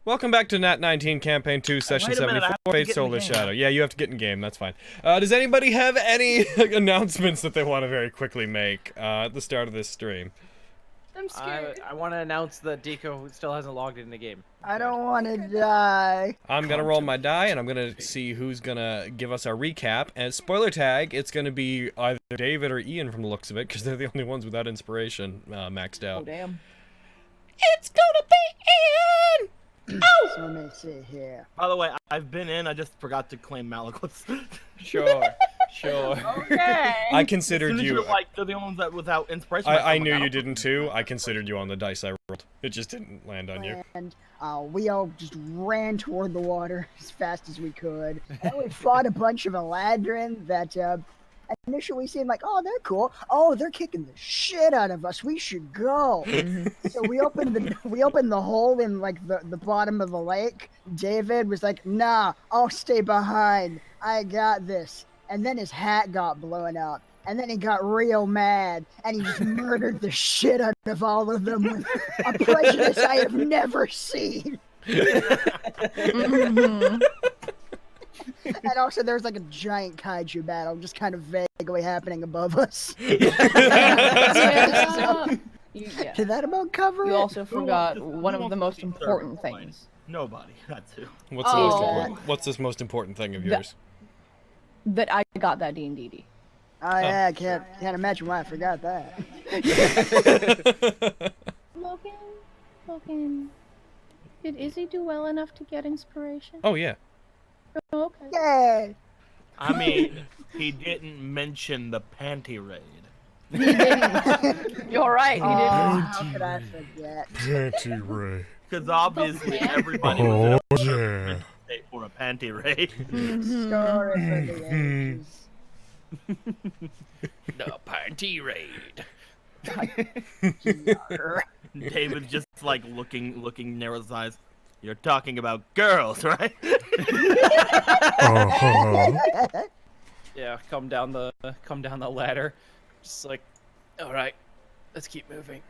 Welcome back to Nat19 Campaign 2, Session 74, Fate Solar Shadow. Yeah, you have to get in game, that's fine. Does anybody have any announcements that they want to very quickly make at the start of this stream? I'm scared. I want to announce that Deco still hasn't logged in the game. I don't want to die. I'm gonna roll my die, and I'm gonna see who's gonna give us our recap. And spoiler tag, it's gonna be either David or Ian from the looks of it, because they're the only ones without inspiration maxed out. Oh, damn. It's gonna be Ian! Oh! So let me see here. By the way, I've been in, I just forgot to claim Malakos. Sure, sure. Okay. I considered you. Like, they're the only ones that without inspiration. I knew you didn't too. I considered you on the dice I rolled. It just didn't land on you. And we all just ran toward the water as fast as we could. And we fought a bunch of Eladrin that initially seemed like, oh, they're cool. Oh, they're kicking the shit out of us. We should go. So we opened the hole in like the bottom of the lake. David was like, nah, I'll stay behind. I got this. And then his hat got blown up. And then he got real mad, and he just murdered the shit out of all of them with a prejudice I have never seen. And also, there's like a giant kaiju battle just kind of vaguely happening above us. Did that about cover it? You also forgot one of the most important things. Nobody. That's who. What's the most important? What's this most important thing of yours? That I got that D&D. Oh yeah, I can't imagine why I forgot that. Logan, did Izzy do well enough to get inspiration? Oh yeah. Oh, okay. Yay! I mean, he didn't mention the panty raid. He didn't. You're right, he didn't. How could I forget? Panty ray. Because obviously everybody was in a state for a panty raid. Story for the ages. The panty raid. David's just like looking narrow his eyes. You're talking about girls, right? Yeah, come down the ladder. Just like, all right, let's keep moving.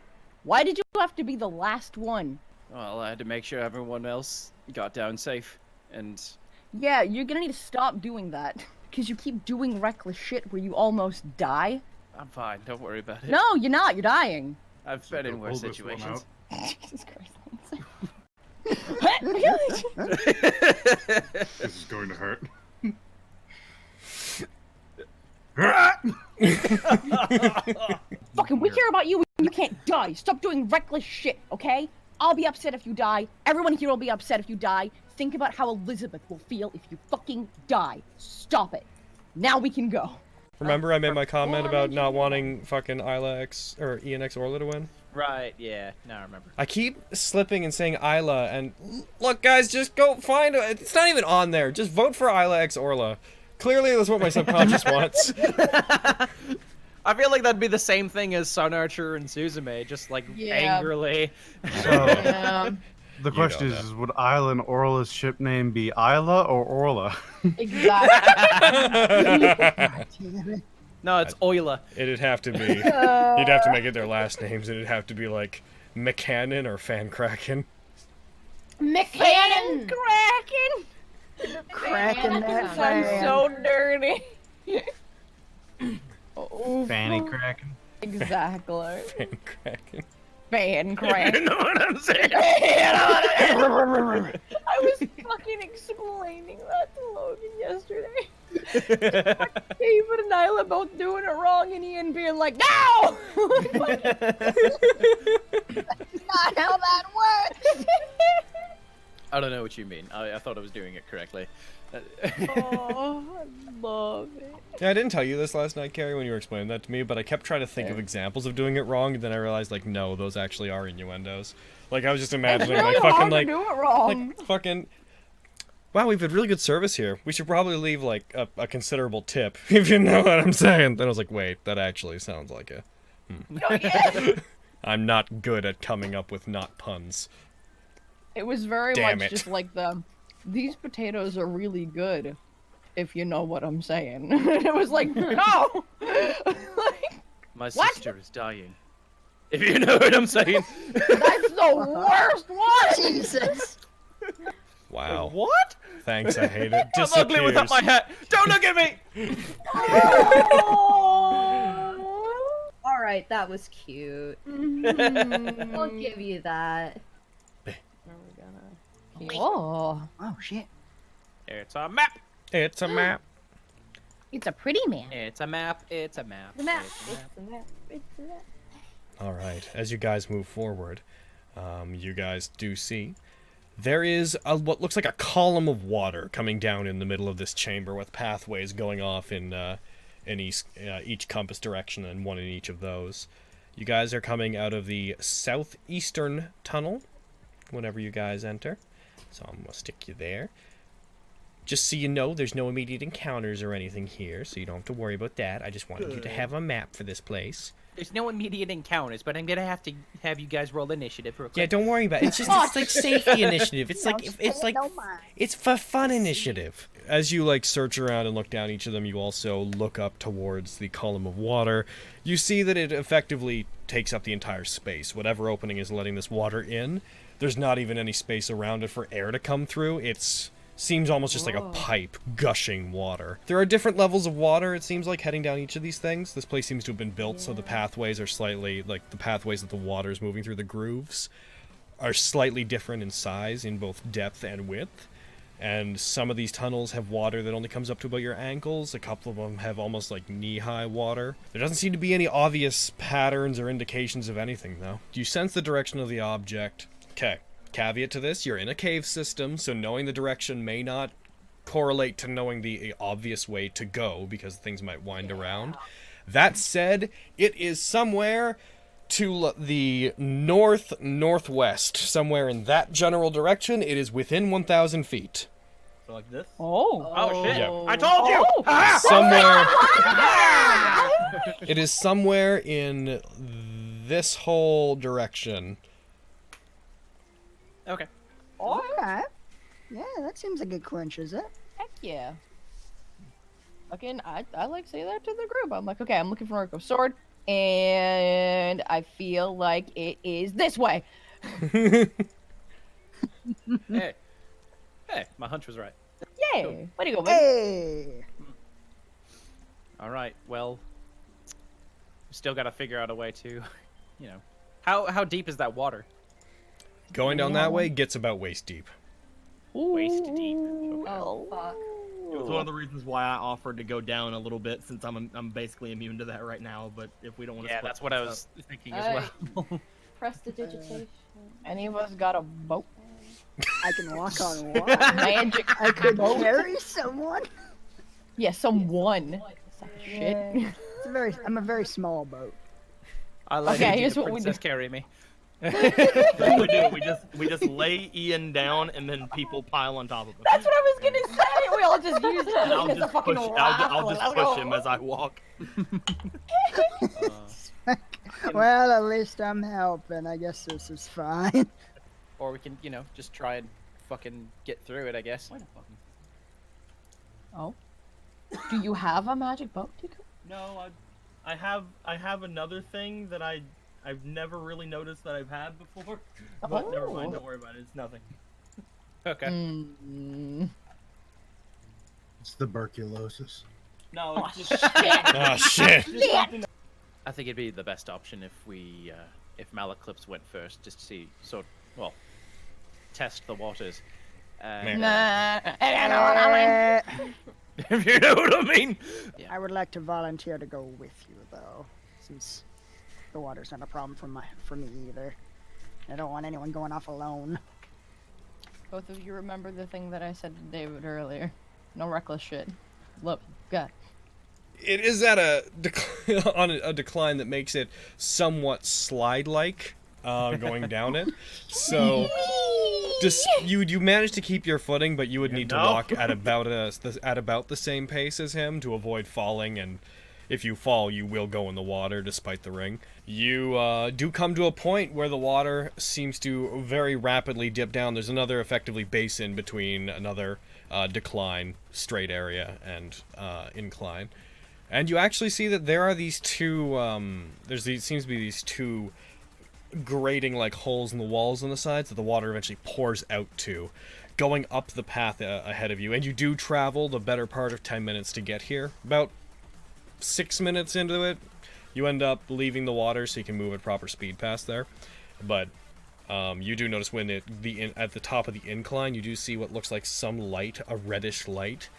Why did you have to be the last one? Well, I had to make sure everyone else got down safe, and Yeah, you're gonna need to stop doing that. Because you keep doing reckless shit where you almost die. I'm fine. Don't worry about it. No, you're not. You're dying. I've been in worse situations. Jesus Christ. This is going to hurt. Fucking, we care about you when you can't die. Stop doing reckless shit, okay? I'll be upset if you die. Everyone here will be upset if you die. Think about how Elizabeth will feel if you fucking die. Stop it. Now we can go. Remember I made my comment about not wanting fucking Isla X or ENX Orla to win? Right, yeah, now I remember. I keep slipping and saying Isla, and look guys, just go find it. It's not even on there. Just vote for Isla X Orla. Clearly that's what my subconscious wants. I feel like that'd be the same thing as Sun Archer and Suzume, just like angrily. So, the question is, would Isla and Orla's ship name be Isla or Orla? Exactly. No, it's Oila. It'd have to be. You'd have to make it their last names. It'd have to be like McCannon or Fancracken. McCannon! Kraken! Cracking that I'm fan. so dirty. Oh, Fanny Kraken? exactly. Fancracken. Fan crack. You know what I'm saying? I was fucking explaining that to Logan yesterday. David and Nyla both doing it wrong and Ian being like, no! Not how that works. I don't know what you mean. I thought I was doing it correctly. Oh, I love it. Yeah, I didn't tell you this last night, Carrie, when you were explaining that to me, but I kept trying to think of examples of doing it wrong, and then I realized, like, no, those actually are innuendos. Like, I was just imagining, It's really like, fucking, hard like, to do it wrong. like, fucking... Wow, we've had really good service here. We should probably leave, like, a considerable tip, if you know what I'm saying. Then I was like, wait, that actually sounds like a... Oh, yeah. I'm not good at coming up with not puns. It was very Damn much it. just like these potatoes are really good, if you know what I'm saying. It was like, no! Like, My What? sister is dying. If you know what I'm saying. that's the worst one! Jesus. Wow. Wait, what? Thanks, I hate it. I'm ugly without my hat. Don't look at me. All right, that was cute. I'll give you that. Oh, Oh shit. It's a map. It's a map. it's a pretty man. It's a map. It's a map. The map. It's a map. It's the map. It's the map. All right. As you guys move forward, you guys do see there is what looks like a column of water coming down in the middle of this chamber with pathways going off in each compass direction and one in each of those. You guys are coming out of the southeastern tunnel whenever you guys enter. So I'm going to stick you there. Just so you know, there's no immediate encounters or anything here, so you don't have to worry about that. I just wanted you to have a map for this place. There's no immediate encounters, but I'm gonna have to have you guys roll initiative real quick. Yeah, don't worry about it. It's just it's like safety initiative. It's like it's for fun initiative. As you like search around and look down each of them, you also look up towards the column of water. You see that it effectively takes up the entire space. Whatever opening is letting this water in, there's not even any space around it for air to come through. Seems almost just like a pipe gushing water. There are different levels of water, it seems like, heading down each of these things. This place seems to have been built so the pathways are slightly, like the pathways that the water is moving through, the grooves, are slightly different in size in both depth and width. And some of these tunnels have water that only comes up to about your ankles. A couple of them have almost like knee-high water. There doesn't seem to be any obvious patterns or indications of anything, though. Do you sense the direction of the object? Okay. Caveat to this, you're in a cave system, so knowing the direction may not correlate to knowing the obvious way to go, because things might wind around. That said, it is somewhere to the northwest, somewhere in that general direction. It is within 1,000 feet. So like this? Oh shit! Yeah. I told you. Somewhere. It is somewhere in this whole direction. Okay. Alright. Yeah, that seems like a crunch, is it? Heck yeah. Again, I like say that to the group. I'm like, okay, I'm looking for Marco's sword, and I feel like it is this way. Hey, my hunch was right. Yay! Way to go, buddy. Hey! All right. Well, we still got to figure out a way to, you know, how deep is that water? Going down that way gets about waist deep. Waist deep. Oh fuck. It was one of the reasons why I offered to go down a little bit, since I'm basically immune to that right now. But if we don't want to, Yeah, that's what I was thinking as well. Prestidigitation. Any of us got a boat? I can walk on water. Magic. I could carry someone. Yeah, someone. Shit. I'm a very small boat. I like Okay, it. here's what we Princess do. carry me. That's what we do. We just lay Ian down, and then people pile on top of him. That's what I was gonna say. We all just use it And I'll as a just fucking push. raft. I'll just push him as I walk. Well, at least I'm helping. I guess this is fine. Or we can, you know, just try and fucking get through it, I guess. Oh. Do you have a magic boat, Tiku? No, I have another thing that I've never really noticed that I've had before. But never mind, don't worry about it. It's nothing. Okay. Mm. It's tuberculosis. No, it's just Oh shit! I think it'd be the best option if we, if Malaclips went first, just to see, test the waters. Nah. If you know what I mean. I would like to volunteer to go with you, though, since the water's not a problem for me either. I don't want anyone going off alone. Both of you remember the thing that I said to David earlier. No reckless shit. Look, God. It is at a decline that makes it somewhat slide-like going down it. So you manage to keep your footing, but you would need to walk at about the same pace as him to avoid falling. And if you fall, you will go in the water, despite the ring. You do come to a point where the water seems to very rapidly dip down. There's another effectively basin between another decline, straight area, and incline. And you actually see that there are these two, seems to be these two grating like holes in the walls on the sides that the water eventually pours out to, going up the path ahead of you. And you do travel the better part of 10 minutes to get here. About 6 minutes into it, you end up leaving the water so you can move at proper speed past there. But you do notice when at the top of the incline, you do see what looks like some light, a reddish light,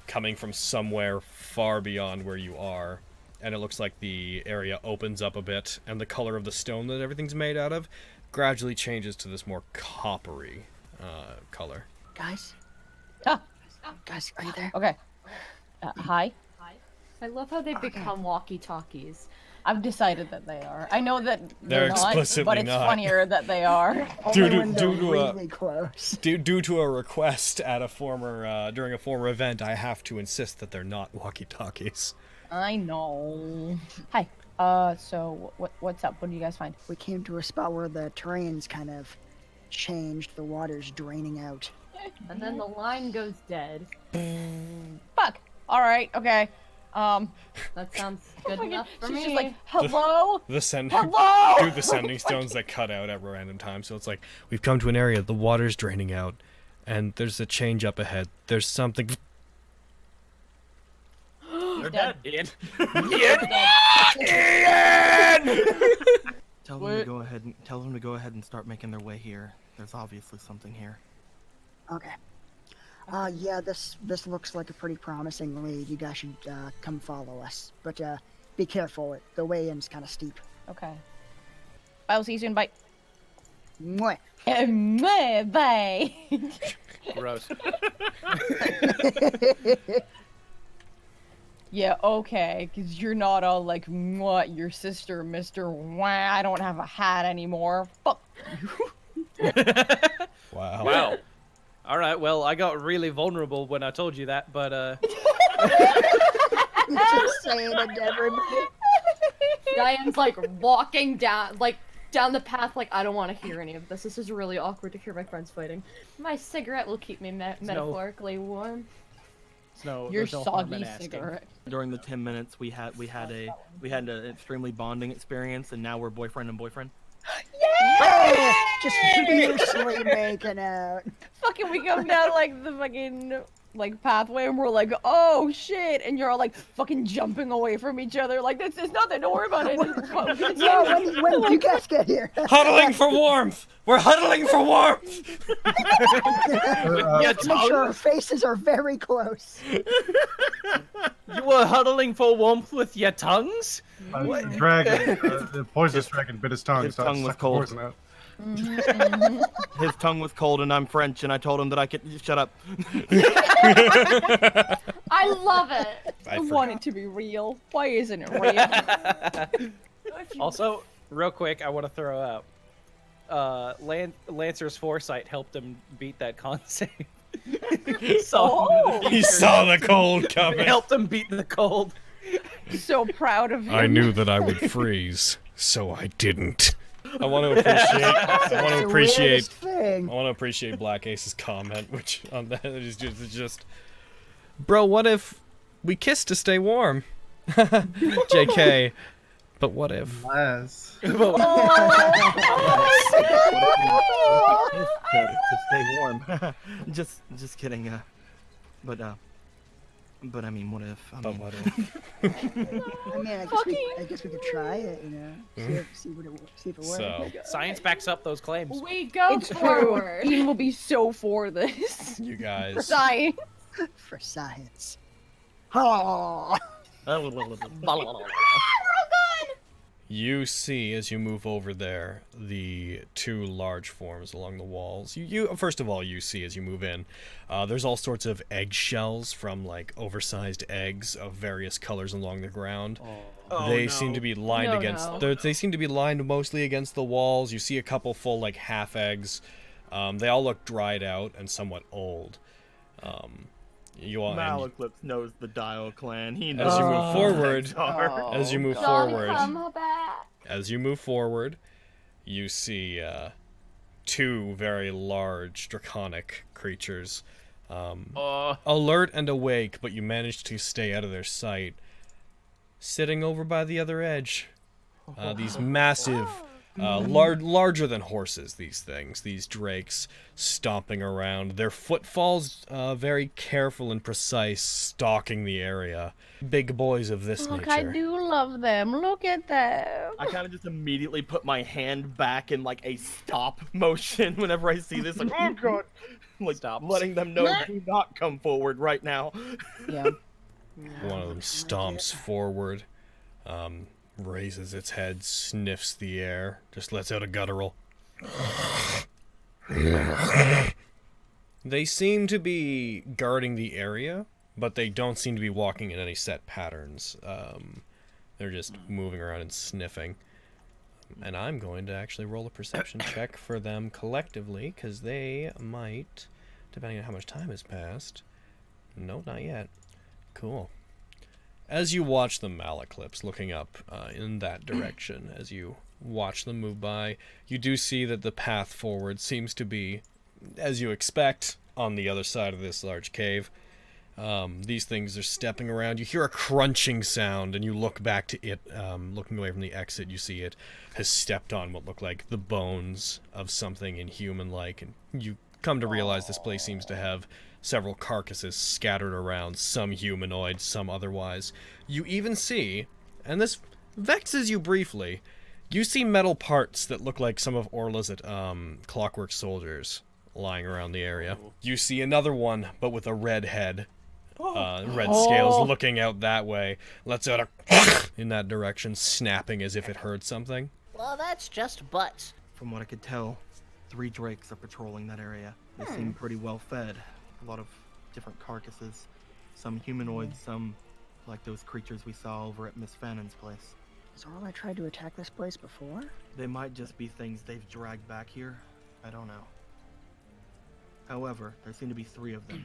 coming from somewhere far beyond where you are. And it looks like the area opens up a bit, and the color of the stone that everything's made out of gradually changes to this more coppery color. Guys? Ah. Guys, are you there? Okay. Hi. I love how they become walkie-talkies. I've decided that they are. I know that They're not, explicitly but it's not. funnier that they are. Only when they're really close. Due to a request at a former during a former event, I have to insist that they're not walkie-talkies. I know. Hi. So what's up? What do you guys find? We came to a spot where the terrain's kind of changed. The water's draining out. And then the line goes dead. Fuck. All right. Okay. That sounds good enough for She's me. just like, hello. The send Hello. do the sending stones that cut out at random times. So it's like we've come to an area, the water's draining out, and there's a change up ahead. There's something. They're dead. Ian. Tell them to go ahead and start making their way here. There's obviously something here. Okay. Yeah, this looks like a pretty promising lead. You guys should come follow us. But be careful. The way in's kind of steep. Okay. I'll see you soon. Bye. Mwah. Bye. Gross. Yeah, okay, because you're not all like, what, your sister, Mr. Wah, I don't have a hat anymore. Fuck. Wow. Wow. All right. Well, I got really vulnerable when I told you that, but Just saying it to everybody. Diane's like walking down the path like I don't want to hear any of this. This is really awkward to hear my friends fighting. My cigarette will keep me metaphorically warm. no. Your there's no harm in soggy asking. cigarette. During the 10 minutes, we had an extremely bonding experience, and now we're boyfriend and boyfriend. Yeah! Just fiercely making out. Fucking we come down like the fucking like pathway and we're like, oh shit, and you're all like fucking jumping away from each other like this is nothing, don't worry about it. No, when did you guys get here? Huddling for warmth. We're huddling for warmth. Make sure our faces are very close. You were huddling for warmth with your tongues? The poisonous dragon bit his tongue. His so tongue was sucked the cold. poison out. His tongue was cold, and I'm French, and I told him that I could shut up. I love it. I want it to be real. Why isn't it real? Also, real quick, I want to throw out. Lancer's foresight helped him beat that con save. He saw the cold coming. It helped him beat the cold. So proud of him. I knew that I would freeze, so I didn't. I want to appreciate Black Ace's comment, which on that is just, bro, what if we kiss to stay warm? JK, but what if? Laz. To stay warm. just kidding. But I mean, what if? I mean, I guess we could try it, you know. See if it works. So, Science backs up those claims. We go It's true. forward. Ian will be so for this. you guys. Science. For science. Oh. You see, as you move over there, the two large forms along the walls. You first of all, you see as you move in, there's all sorts of eggshells from like oversized eggs of various colors along the ground. They seem to be lined they seem to be lined mostly against the walls. You see a couple full like half eggs. They all look dried out and somewhat old. Malaclips knows the Dial clan. He knows. As you move forward, as you move forward, you see two very large draconic creatures, alert and awake, but you manage to stay out of their sight. Sitting over by the other edge, these massive, Larger than horses, these things, these drakes stomping around. Their footfalls very careful and precise, stalking the area. Big boys of this Look, nature. I do love them. Look at them. I kind of just immediately put my hand back in like a stop motion whenever I see this. Like, oh god, like Stop. letting them know do not come forward right now. Yeah. One of them stomps forward, raises its head, sniffs the air, just lets out a guttural. They seem to be guarding the area, but they don't seem to be walking in any set patterns. They're just moving around and sniffing. And I'm going to actually roll a perception check for them collectively, because they might, depending on how much time has passed. No, not yet. Cool. As you watch them, Malaclips, looking up in that direction, as you watch them move by, you do see that the path forward seems to be, as you expect, on the other side of this large cave. These things are stepping around. You hear a crunching sound, and you look back to it, looking away from the exit. You see it has stepped on what look like the bones of something inhuman-like, and you come to realize this place seems to have several carcasses scattered around, some humanoid, some otherwise. You even see, and this vexes you briefly, you see metal parts that look like some of Orla's Clockwork Soldiers lying around the area. You see another one, but with a red head. Red scales looking out that way. Lets out a in that direction, snapping as if it heard something. Well, that's just butts. From what I could tell, 3 drakes are patrolling that area. They seem pretty well fed. A lot of different carcasses. Some humanoids, some like those creatures we saw over at Miss Fannon's place. Has Orla tried to attack this place before? They might just be things they've dragged back here. I don't know. However, there seem to be 3 of them.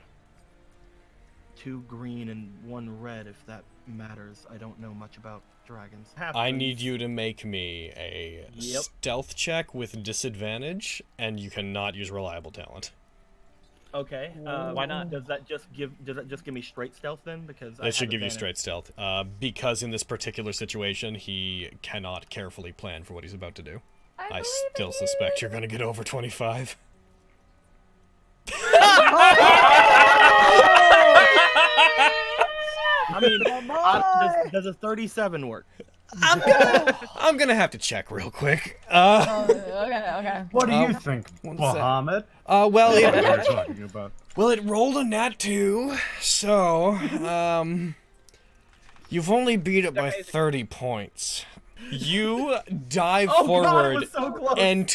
2 green and 1 red, if that matters. I don't know much about dragons. I need you to make me a stealth check with disadvantage, and you cannot use reliable talent. Okay. Why not? Does that just give me straight stealth then? Because It should give you straight stealth. Because in this particular situation, he cannot carefully plan for what he's about to do. I still suspect you're going to get over 25. I mean, does a 37 work? I'm gonna have to check real quick. Okay. What do you think, Muhammad? Well, What are you talking about? it rolled a nat 2, so you've only beat it by 30 points. You dive forward, so close. and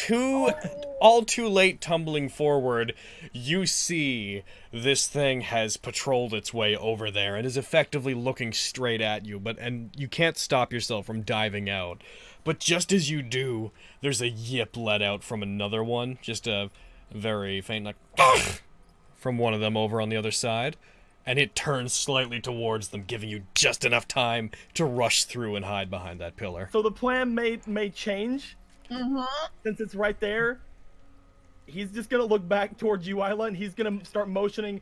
all too late tumbling forward, you see this thing has patrolled its way over there and is effectively looking straight at you, and you can't stop yourself from diving out. But just as you do, there's a yip let out from another one, just a very faint, like, from one of them over on the other side. And it turns slightly towards them, giving you just enough time to rush through and hide behind that pillar. So the plan may change. Since it's right there. He's just gonna look back towards you, Isla, and he's gonna start motioning.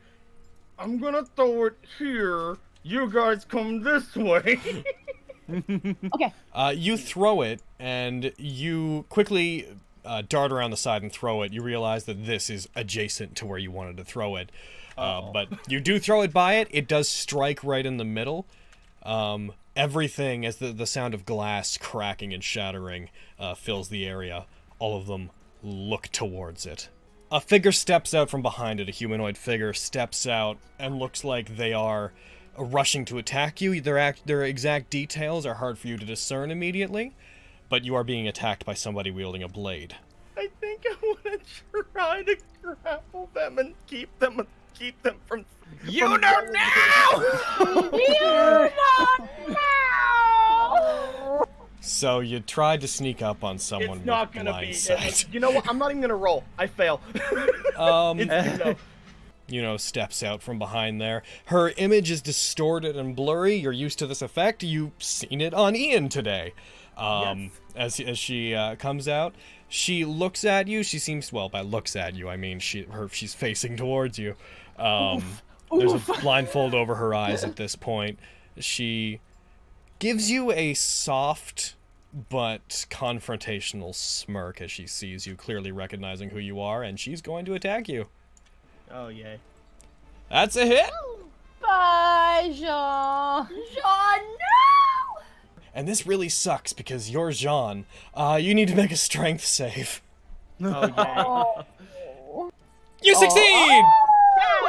I'm gonna throw it here. You guys come this way. Okay. You throw it, and you quickly dart around the side and throw it. You realize that this is adjacent to where you wanted to throw it. But you do throw it by it. It does strike right in the middle. Everything, as the sound of glass cracking and shattering fills the area, all of them look towards it. A figure steps out from behind it. A humanoid figure steps out and looks like they are rushing to attack you. Their exact details are hard for you to discern immediately, but you are being attacked by somebody wielding a blade. I think I want to try to grapple them and keep them from. You know now! You don't know! So you tried to sneak up on someone It's not with gonna blind be. sight. You know what? I'm not even gonna roll. I fail. Steps out from behind there. Her image is distorted and blurry. You're used to this effect. You've seen it on Ian today. Yes. As she comes out, she looks at you. She seems, well, by looks at you, I mean she's facing towards you. There's a blindfold over her eyes at this point. She gives you a soft but confrontational smirk as she sees you, clearly recognizing who you are, and she's going to attack you. Oh, yay. That's a hit! Bye, Jean. Jean, no! And this really sucks because you're Jean. You need to make a strength save. Oh, yay. You succeed!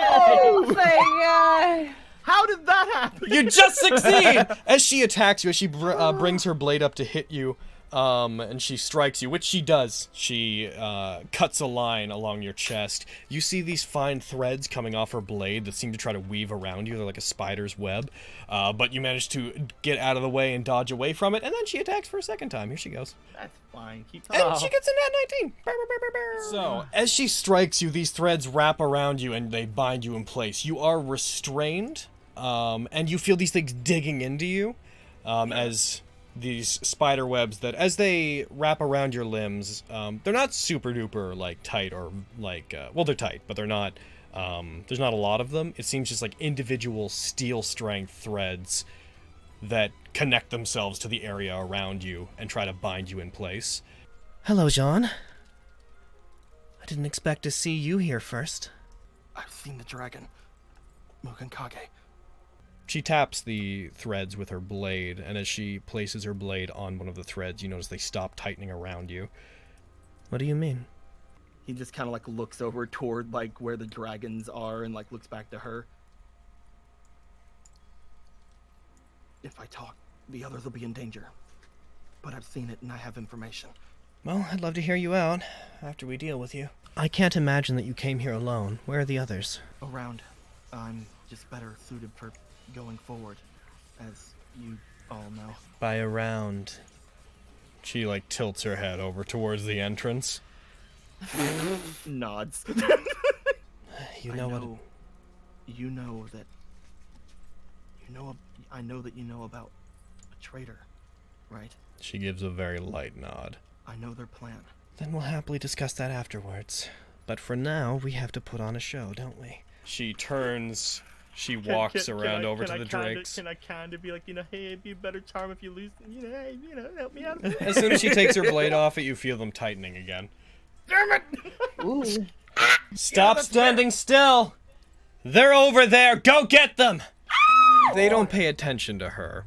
Oh, thank God. How did that happen? You just succeed! As she attacks you, as she brings her blade up to hit you, and she strikes you, which she does. She cuts a line along your chest. You see these fine threads coming off her blade that seem to try to weave around you. They're like a spider's web. But you manage to get out of the way and dodge away from it, and then she attacks for a second time. Here she goes. That's fine. Keep And talking. she gets a Nat 19. So, as she strikes you, these threads wrap around you and they bind you in place. You are restrained, and you feel these things digging into you, as these spider webs that, as they wrap around your limbs, they're not super duper, like, tight or, like, well, they're tight, but they're not, there's not a lot of them. It seems just like individual steel strength threads that connect themselves to the area around you and try to bind you in place. Hello, Jean. I didn't expect to see you here first. I've seen the dragon. Mugenkage. She taps the threads with her blade, and as she places her blade on one of the threads, you notice they stop tightening around you. What do you mean? He just kind of like looks over toward like where the dragons are and like looks back to her. If I talk, the others will be in danger. But I've seen it and I have information. Well, I'd love to hear you out after we deal with you. I can't imagine that you came here alone. Where are the others? Around. I'm just better suited for going forward, as you all know. By around. She, like, tilts her head over towards the entrance. Nods. You know what? You know that. I know that you know about a traitor, right? She gives a very light nod. I know their plan. Then we'll happily discuss that afterwards. But for now, we have to put on a show, don't we? She turns. She walks around over to the drakes. Can I kind of be like, hey, it'd be a better charm if you lose, hey, help me out. As soon as she takes her blade off it, you feel them tightening again. Damn it! Ooh. Stop standing still! They're over there! Go get them! They don't pay attention to her.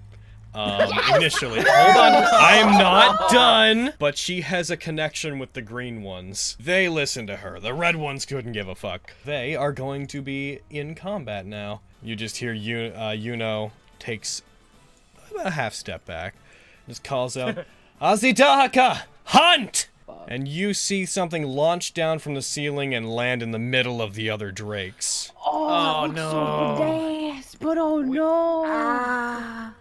Initially. Hold on, I'm not done! But she has a connection with the green ones. They listen to her. The red ones couldn't give a fuck. They are going to be in combat now. You just hear Yuno takes about a half step back. Just calls out, Azidahaka! Hunt! And you see something launch down from the ceiling and land in the middle of the other drakes. Oh, no. Yes, but oh no.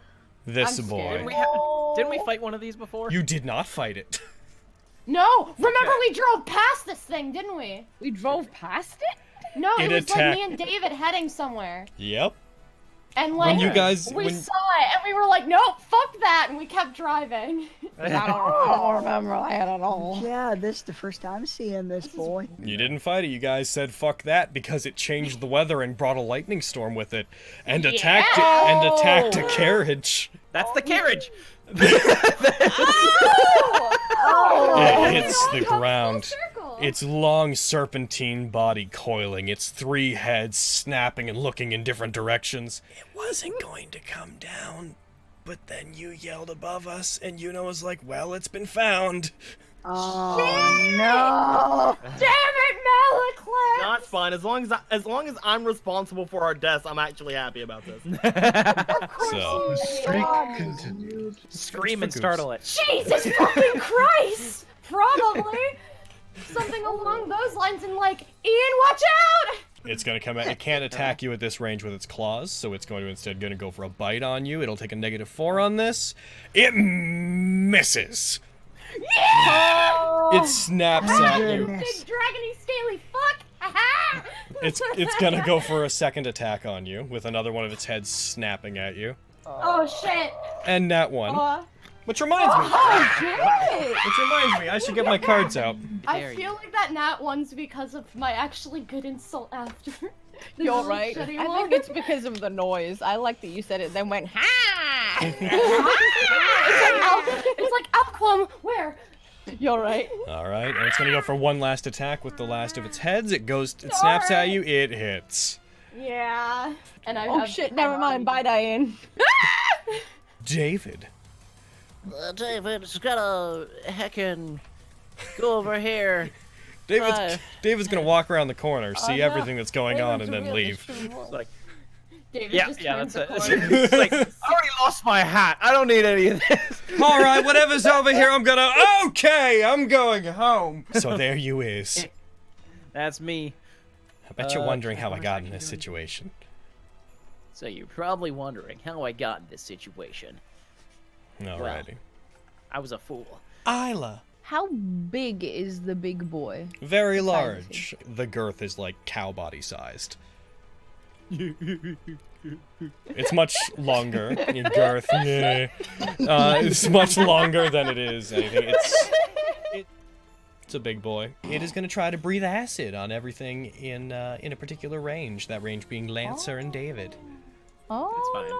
This I'm boy. scared. Didn't we fight one of these before? You did not fight it. No! Remember we drove past this thing, didn't we? We drove past it? No, It it was attacked- like me and David heading somewhere. Yep. And like, When you guys- we when- saw it, and we were like, nope, fuck that, and we kept driving. I don't remember. I don't know. Yeah, this is the first time seeing this boy. You didn't fight it. You guys said fuck that because it changed the weather and brought a lightning storm with it and attacked it and attacked a carriage. That's the carriage. It hits the Come full ground. circle. Its long serpentine body coiling, its three heads snapping and looking in different directions. It wasn't going to come down, but then you yelled above us, and Yuno was like, well, it's been found. Oh no! Damn it, Malaclip! No, it's fine. As long as I'm responsible for our deaths, I'm actually happy about this. So, Streak continues. Scream and startle it. Jesus fucking Christ! Probably something along those lines, and like, Ian, watch out! it's going to come out. It can't attack you at this range with its claws, so it's going to instead go for a bite on you. It'll take a -4 on this. It misses. Yeah! It snaps at you. Big dragony scaly fuck! Haha! It's gonna go for a second attack on you with another one of its heads snapping at you. Oh shit! And that one. Which reminds me. I should get my cards out. I feel like that nat one's because of my actually good insult after. You're right. I Shitty think one. it's because of the noise. I like that you said it, then went ha. It's like Alquam. Where? You're right. All right, and it's gonna go for one last attack with the last of its heads. It snaps at you. It hits. Yeah. And I Oh have, shit, never mind. Bye, Diane. David. David's gotta heckin' go over here. David's gonna walk around the corner, see everything that's going on, and then leave. It's like, David yeah, just yeah, turns that's the it. corner. It's like, I already lost my hat. I don't need any of this. All right, whatever's over here, I'm going home. So there you is. That's me. I bet you're wondering how I got in this situation. So you're probably wondering how I got in this situation. Alrighty. I was a fool. Isla. How big is the big boy? Very large. The girth is like cow body sized. It's much longer in girth. It's much longer than it is anything. It's a big boy. It is going to try to breathe acid on everything in a particular range. That range being Lancer and David. Oh. It's fine.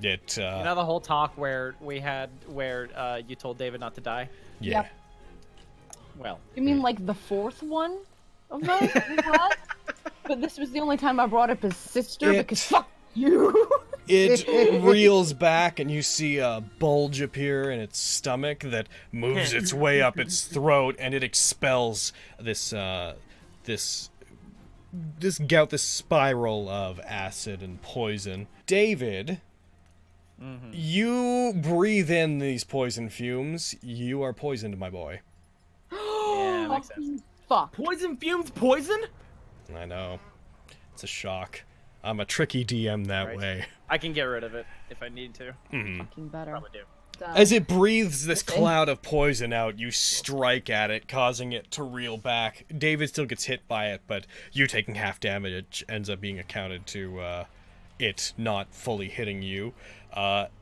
It. You know the whole talk where you told David not to die? Yeah. Yep. Well. You mean like the fourth one of those? But this was the only time I brought up his sister because fuck you. It reels back and you see a bulge appear in its stomach that moves its way up its throat, and it expels this spiral of acid and poison. David, you breathe in these poison fumes. You are poisoned, my boy. Yeah, makes sense. Fuck. Poison fumes, poison? I know. It's a shock. I'm a tricky DM that way. I can get rid of it if I need to. Fucking better. Probably do. As it breathes this cloud of poison out, you strike at it, causing it to reel back. David still gets hit by it, but you taking half damage ends up being accounted to it not fully hitting you.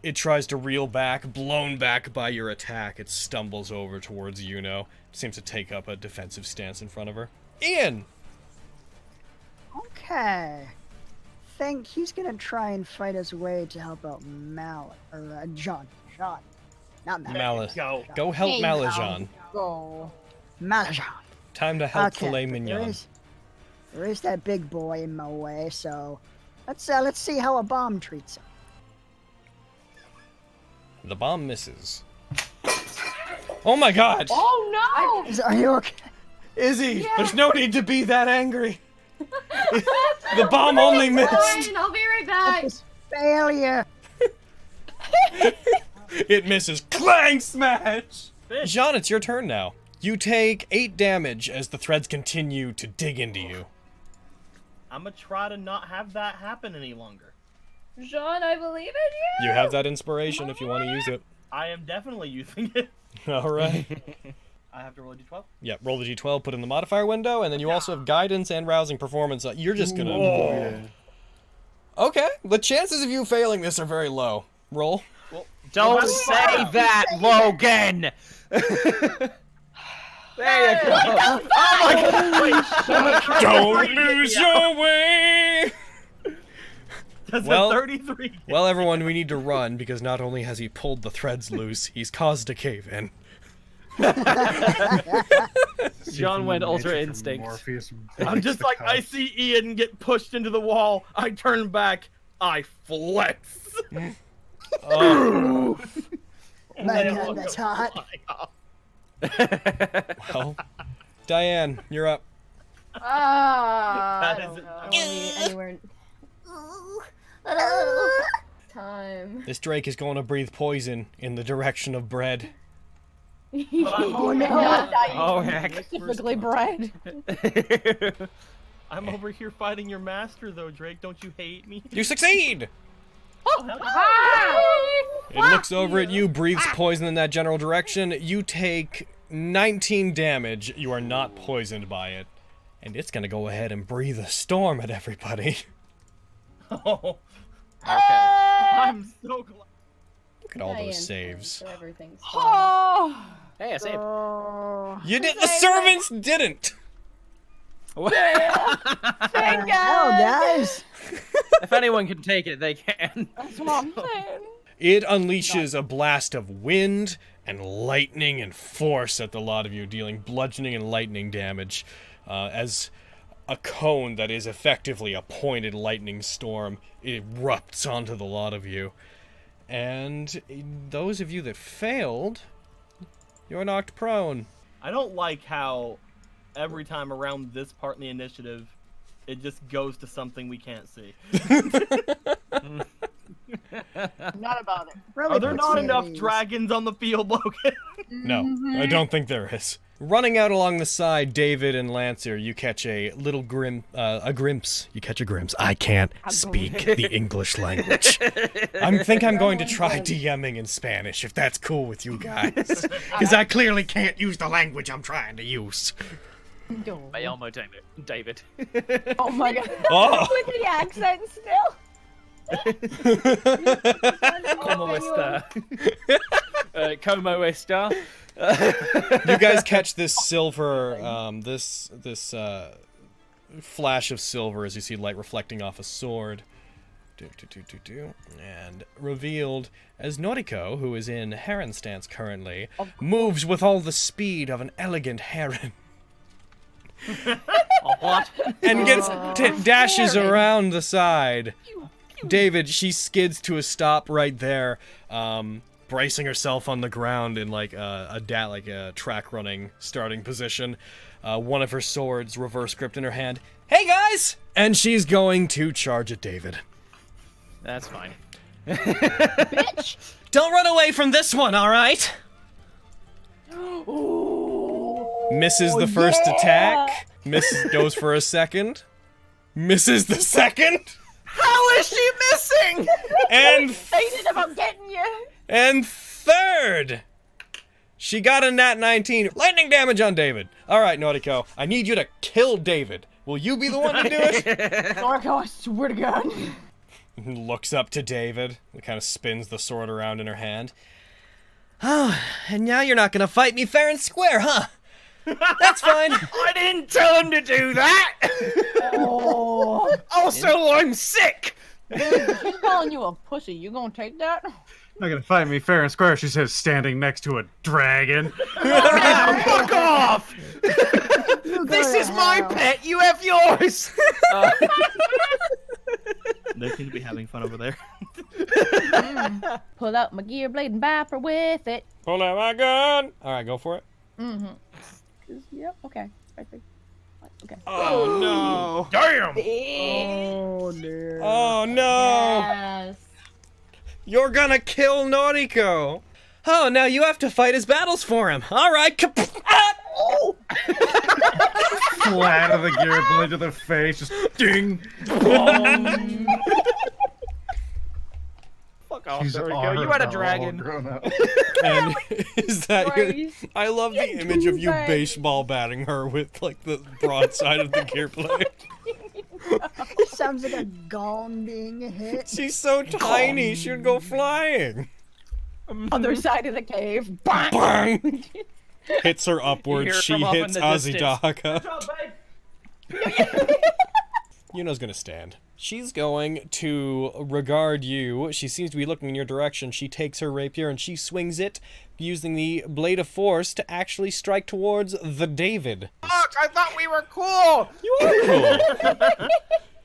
It tries to reel back, blown back by your attack. It stumbles over towards Yuno. Seems to take up a defensive stance in front of her. Ian! Okay. Think he's gonna try and fight his way to help out John. Not Malice. Go help Malajan. Go. Malajan. Time to help Okay, Filet but Mignon. There is that big boy in my way, so let's see how a bomb treats him. The bomb misses. Oh my god! Oh no! Are you okay? Izzy, there's no need to be that angry. The bomb only missed. Fine, I'll be right back. Failure. It misses. Clang smash! Jean, it's your turn now. You take 8 damage as the threads continue to dig into you. I'm gonna try to not have that happen any longer. Jean, I believe in you. You have that inspiration if you want to use it. I am definitely using it. Alright. I have to roll a d12? Yeah, roll the d12, put in the modifier window, and then you also have guidance and rousing performance. You're just gonna... Yeah. Okay, the chances of you failing this are very low. Roll. Don't say that, Logan! There you go. Oh my god! Don't lose your way! That's Well- a 33. Well, everyone, we need to run, because not only has he pulled the threads loose, he's caused a cave-in. John went Ultra Nature from Instinct. Morpheus I'm breaks just the like, I cuff. see Ian get pushed into the wall. I turn back. I flex. Oh, My god, that's hot. well. Diane, you're up. I That don't is- know. Anywhere. Time. This Drake is going to breathe poison in the direction of bread. Oh no! Oh heck. Specifically bread. I'm over here fighting your master, though, Drake. Don't you hate me? You succeed! Ah! It looks over at you, breathes poison in that general direction. You take 19 damage. You are not poisoned by it. And it's gonna go ahead and breathe a storm at everybody. Oh, Okay. I'm so glad. Look at all Diane's those turn, saves. so everything's fine. Oh! Hey, I saved. You did. The servants didn't. Hell, guys. If anyone can take it, they can. That's what I'm saying. It unleashes a blast of wind and lightning and force at the lot of you, dealing bludgeoning and lightning damage as a cone that is effectively a pointed lightning storm erupts onto the lot of you. And those of you that failed, you're knocked prone. I don't like how every time around this part in the initiative, it just goes to something we can't see. Not about it. Really Are there puts not me at enough ease. dragons on the field, Logan? No, I don't think there is. Running out along the side, David and Lancer, you catch a little a glimpse. You catch a glimpse. I can't speak the English language. I think I'm going to try DMing in Spanish, if that's cool with you guys. Because I clearly can't use the language I'm trying to use. I almost David. Oh my god. Oh. With the accent still. Como está? Como está? You guys catch this silver, this flash of silver as you see light reflecting off a sword. And revealed as Noriko, who is in heron stance currently, moves with all the speed of an elegant heron. What? And dashes around the side. David, she skids to a stop right there, bracing herself on the ground in like a track running starting position. One of her swords reverse gripped in her hand. Hey guys! And she's going to charge at David. That's fine. Bitch. Don't run away from this one, all right? Misses the first attack. Goes for a second. Misses the second. How is she missing? And Excited about getting you. And third, she got a Nat19. Lightning damage on David. All right, Noriko, I need you to kill David. Will you be the one to do it? Noriko, I swear to God. Looks up to David and kind of spins the sword around in her hand. Oh, and now you're not going to fight me fair and square, huh? That's fine. I didn't tell him to do that. Oh. Also, I'm sick. She's calling you a pussy. You gonna take that? Not gonna fight me fair and square, she says, standing next to a dragon. Fuck off! This is my pet. You have yours. They seem to be having fun over there. Pull out my gear blade and bapper with it. Pull out my gun. All right, go for it. Mm-hmm. Yep. Okay. I think. Okay. Oh no! Damn! Oh dear. Oh no! Yes. You're gonna kill Noriko. Oh, now you have to fight his battles for him. All right. Flat of the gear blade to the face, just ding. Fuck off, She's Noriko. You had a all dragon. grown up. And is that your... Christ. I love the image of you Right. baseball batting her with like the broadside of the gear blade. Sounds like a gong being hit. She's so tiny, she would go flying. Other side of the cave. Bang! Bang! Hits her You upwards. hear it She from off in hits the Azidaka. distance. Yuno's gonna stand. She's going to regard you. She seems to be looking in your direction. She takes her rapier and she swings it, using the blade of force to actually strike towards the David. Fuck! I thought we were cool. You are cool.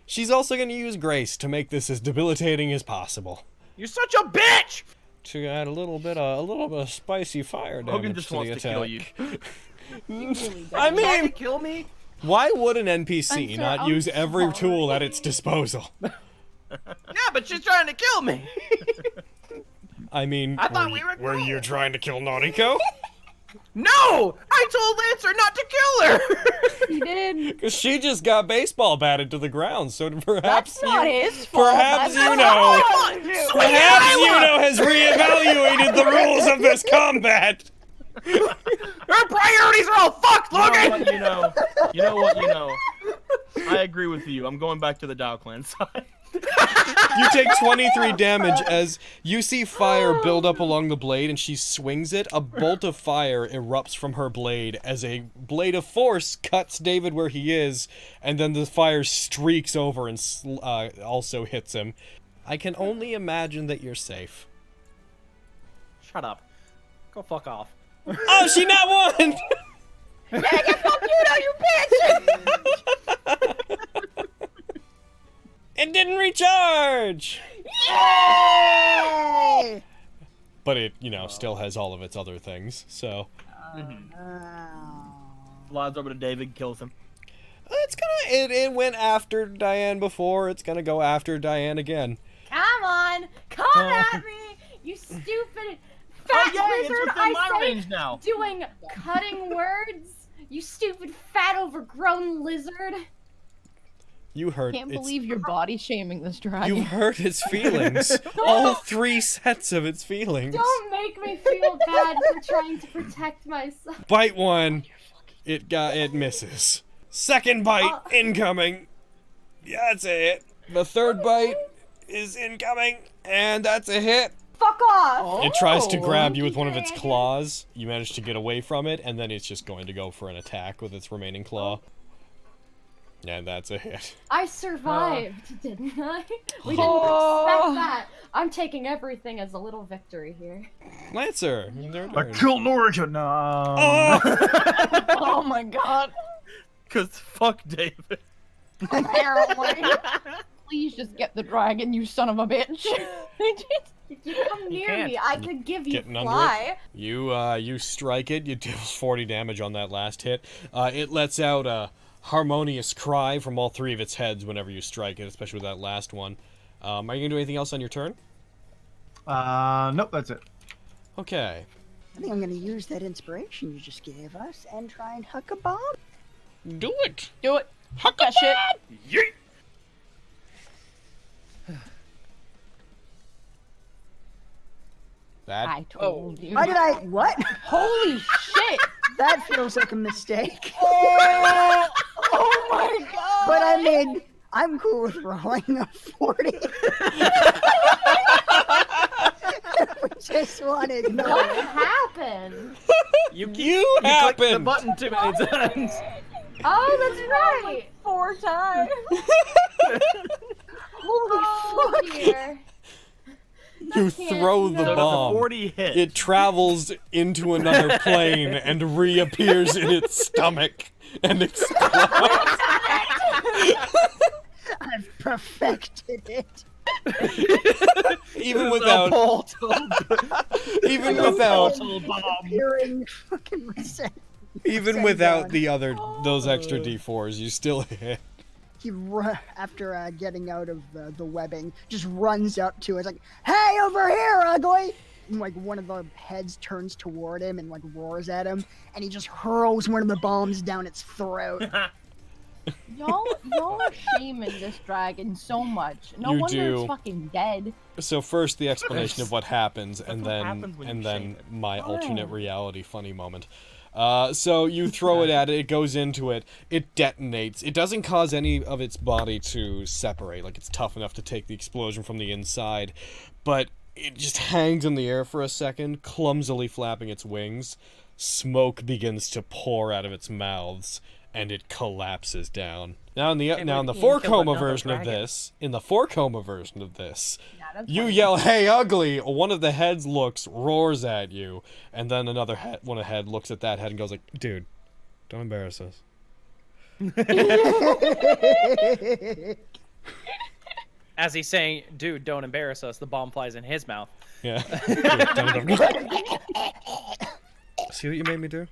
She's also going to use grace to make this as debilitating as possible. You're such a bitch. To add a little bit of spicy fire damage Logan just to wants the to attack. kill you. I mean, Kill me. why would an NPC I'm not sorry, use I'm every sorry. tool at its disposal? Yeah, but she's trying to kill me. I mean, I thought we were were cool. you trying to kill Noriko? No! I told Lancer not to kill her! He did. Because she just got baseball batted to the ground, so perhaps That's not you... his fault. Perhaps That's you not know... what I do. Perhaps Yuno has reevaluated the rules of this combat! Her priorities are all fucked, Logan! You know what you know. I agree with you. I'm going back to the Dow clan side. You take 23 damage as you see fire build up along the blade, and she swings it. A bolt of fire erupts from her blade as a blade of force cuts David where he is, and then the fire streaks over and also hits him. I can only imagine that you're safe. Shut up. Go fuck off. Oh, she not won! Yeah, get fuck you now, you bitch! It didn't recharge! Yay! But it, you know, still has all of its other things, so... Flies over to David, kills him. It's gonna... It went after Diane before, it's gonna go after Diane again. Come on, come at me, you stupid fat It's lizard! within my I say range now. doing cutting words, you stupid fat overgrown lizard. You hurt Can't its... believe you're body shaming this dragon. You hurt its feelings. All 3 sets of its feelings. Don't make me feel bad for trying to protect myself. Bite 1. It misses. Second bite incoming. Yeah, that's a hit. The 3rd bite is incoming, and that's a hit. Fuck off! It tries to grab you with one of its claws. You manage to get away from it, and then it's just going to go for an attack with its remaining claw. And that's a hit. I survived, didn't I? We didn't expect that. I'm taking everything as a little victory here. Lancer, I killed Norika. No. Oh my god. Cause fuck David. Apparently. Please just get the dragon, you son of a bitch. If you come near can't. me, I could give you Getting under fly. it. You strike it. You deal 40 damage on that last hit. It lets out a harmonious cry from all 3 of its heads whenever you strike it, especially with that last one. Are you gonna do anything else on your turn? Nope, that's it. Okay. I think I'm gonna use that inspiration you just gave us and try and huck a bomb. Do it. Do it. Huck that shit. That. I told you. Why did I? What? Holy shit! That feels like a mistake. Oh my god! But I mean, I'm cool with rolling a 40. We just want to ignore What it. happened? You clicked the happened. button too many times. Oh, that's right. 4 times. Oh dear. You throw the So does bomb. a 40 hit? It travels into another plane and reappears in its stomach and explodes. I've perfected it. Even without, even without, Appearing fucking reset. even without the other, those extra D4s, you still hit. He, after getting out of the webbing, just runs up to it. It's like, hey, over here, ugly! And, like, one of the heads turns toward him and, like, roars at him, and he just hurls one of the bombs down its throat. Y'all are shaming this dragon so much. No You wonder do. it's fucking dead. So first the explanation of what happens, and what then happens when you and then shame it. my alternate reality funny moment. So you throw it at it, it goes into it, it detonates. It doesn't cause any of its body to separate, like it's tough enough to take the explosion from the inside, but it just hangs in the air for a second, clumsily flapping its wings. Smoke begins to pour out of its mouths, and it collapses down. Now in the Can't believe Ian four killed coma another version of dragon. this, in the 4 coma version of this, that's you funny. yell, "Hey, ugly!" One of the heads looks, roars at you, and then another head, one of the head looks at that head and goes like, "Dude, don't embarrass us." As he's saying, "Dude, don't embarrass us," the bomb flies in his mouth. Yeah. Dude, don't. See what you made me do?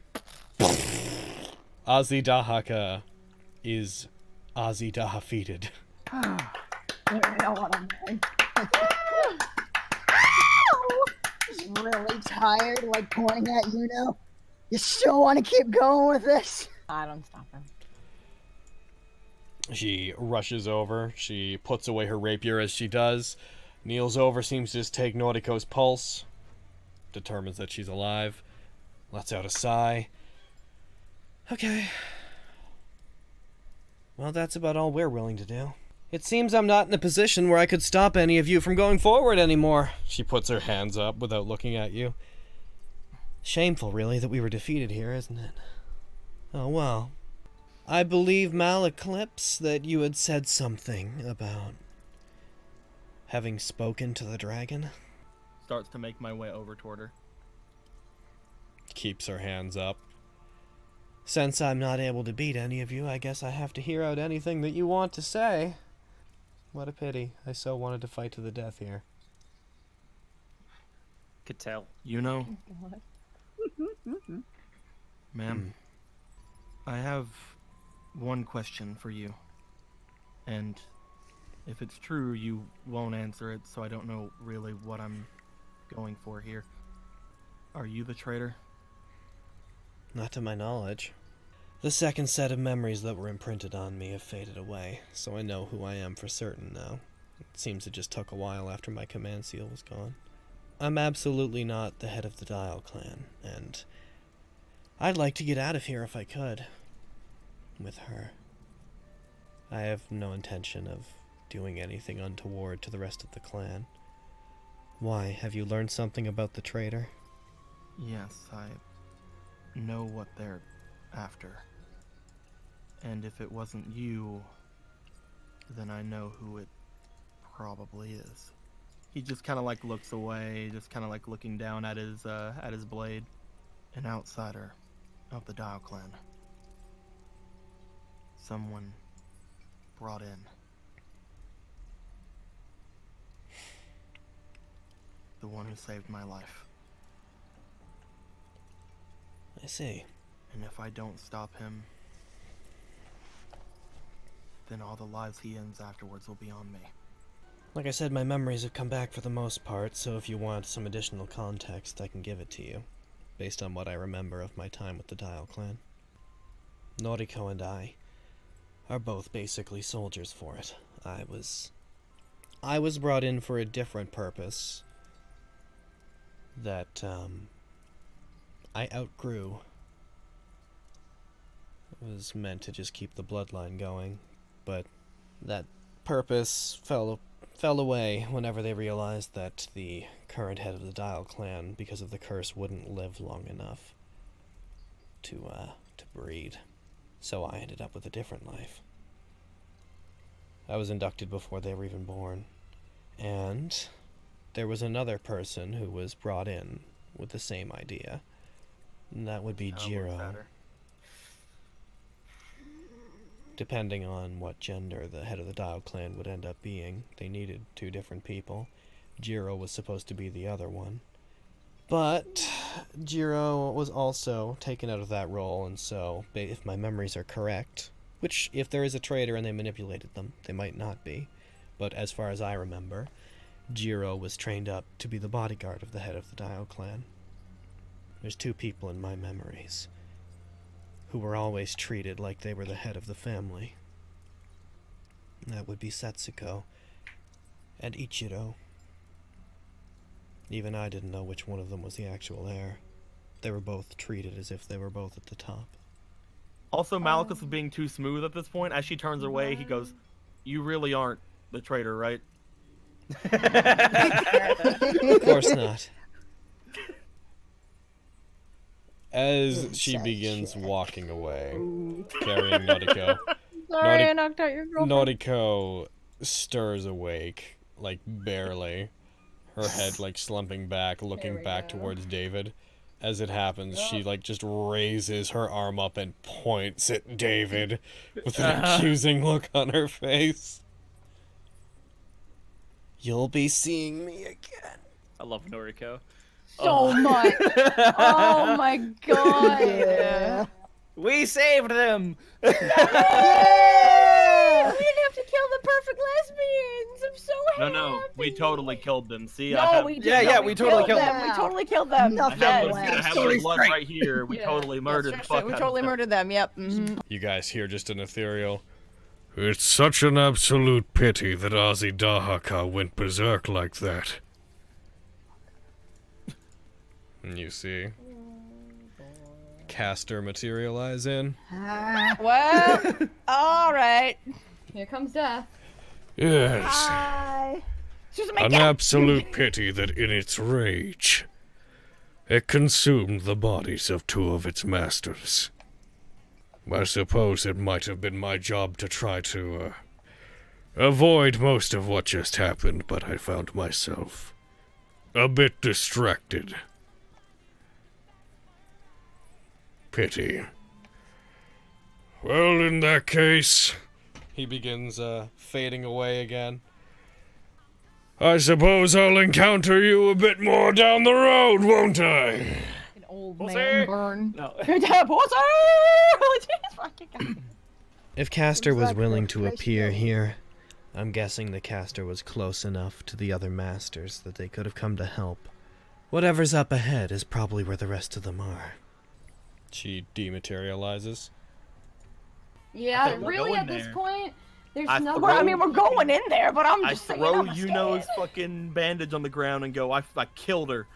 Ozzy Dahaka is Ozzy Dahafeated. You know what I'm doing. He's really tired, like pointing at you now. You still want to keep going with this? I don't stop him. She rushes over. She puts away her rapier as she does. Kneels over, seems to just take Nautico's pulse. Determines that she's alive. Lets out a sigh. Okay. Well, that's about all we're willing to do. It seems I'm not in a position where I could stop any of you from going forward anymore. She puts her hands up without looking at you. Shameful, really, that we were defeated here, isn't it? Oh, well. I believe, Malaclips, that you had said something about having spoken to the dragon. Starts to make my way over toward her. Keeps her hands up. Since I'm not able to beat any of you, I guess I have to hear out anything that you want to say. What a pity. I so wanted to fight to the death here. Could tell. You know, ma'am, I have one question for you. And if it's true, you won't answer it, so I don't know really what I'm going for here. Are you the traitor? Not to my knowledge. The second set of memories that were imprinted on me have faded away, so I know who I am for certain now. It seems it just took a while after my command seal was gone. I'm absolutely not the head of the Dial clan, and I'd like to get out of here if I could. With her. I have no intention of doing anything untoward to the rest of the clan. Why, have you learned something about the traitor? Yes, I know what they're after. And if it wasn't you, then I know who it probably is. He just kind of like looks away, just kind of like looking down at his blade. An outsider of the Dial clan. Someone brought in. The one who saved my life. I see. And if I don't stop him, then all the lives he ends afterwards will be on me. Like I said, my memories have come back for the most part, so if you want some additional context, I can give it to you, based on what I remember of my time with the Dial clan. Noriko and I are both basically soldiers for it. I was brought in for a different purpose that, I outgrew. It was meant to just keep the bloodline going, but that purpose fell away whenever they realized that the current head of the Dial clan, because of the curse, wouldn't live long enough to breed. So I ended up with a different life. I was inducted before they were even born. And there was another person who was brought in with the same idea. And that would be Jiro. Depending on what gender the head of the Dial clan would end up being, they needed two different people. Jiro was supposed to be the other one. But Jiro was also taken out of that role, and so, if my memories are correct, which, if there is a traitor and they manipulated them, they might not be, but as far as I remember, Jiro was trained up to be the bodyguard of the head of the Dial clan. There's two people in my memories who were always treated like they were the head of the family. That would be Setsuko and Ichiro. Even I didn't know which one of them was the actual heir. They were both treated as if they were both at the top. Also, Malachus was being too smooth at this point. As she turns away, he goes, "You really aren't the traitor, right?" Of course not. As she begins walking away, carrying Noriko, Sorry, I knocked out your girlfriend. Noriko stirs awake, like barely. Her head like slumping back, looking back towards David. As it happens, she like just raises her arm up and points at David with an accusing look on her face. You'll be seeing me again. I love Noriko. So much. Oh my god. Yeah. We saved them! We didn't have to kill the perfect lesbians. I'm so happy. No, we totally killed them. See, No, we did. Yeah, not. we totally killed them. We totally killed them. Nothing Yes. left. I have Story the blood straight. right here. We Yeah. totally murdered the That's fuck right. We out totally of them. murdered them. Yep. Mhm. You guys hear just an ethereal. It's such an absolute pity that Ozzy Dahaka went berserk like that. And you see Caster materialize in. Well, all right. Here comes death. Yes. Hi. Susan, An absolute pity that in its rage, it consumed the bodies of 2 of its masters. I suppose it might have been my job to try to, avoid most of what just happened, but I found myself a bit distracted. Pity. Well, in that case, He begins fading away again. I suppose I'll encounter you a bit more down the road, won't I? An old Pussy! man burn. No. If Castor was like willing a to place appear to go. here, I'm guessing the Castor was close enough to the other masters that they could have come to help. Whatever's up ahead is probably where the rest of them are. She dematerializes. Yeah, thought we're really going at this there. point, there's I no. Well, I mean, we're going in there, but I'm I just saying. throw I'm Yuno's scared. fucking bandage on the ground and go, I killed her.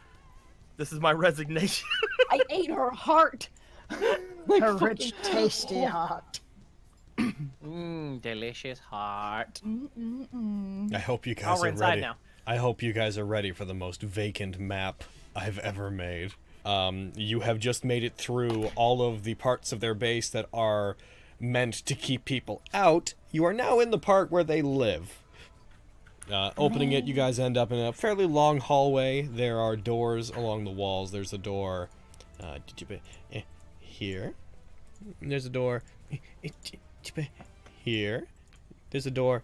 This is my resignation. I ate her heart. Her rich, tasty heart. Delicious heart. I hope you guys Oh, we're are inside ready. now. I hope you guys are ready for the most vacant map I've ever made. You have just made it through all of the parts of their base that are meant to keep people out. You are now in the part where they live. Opening it, you guys end up in a fairly long hallway. There are doors along the walls. There's a door here. There's a door here. There's a door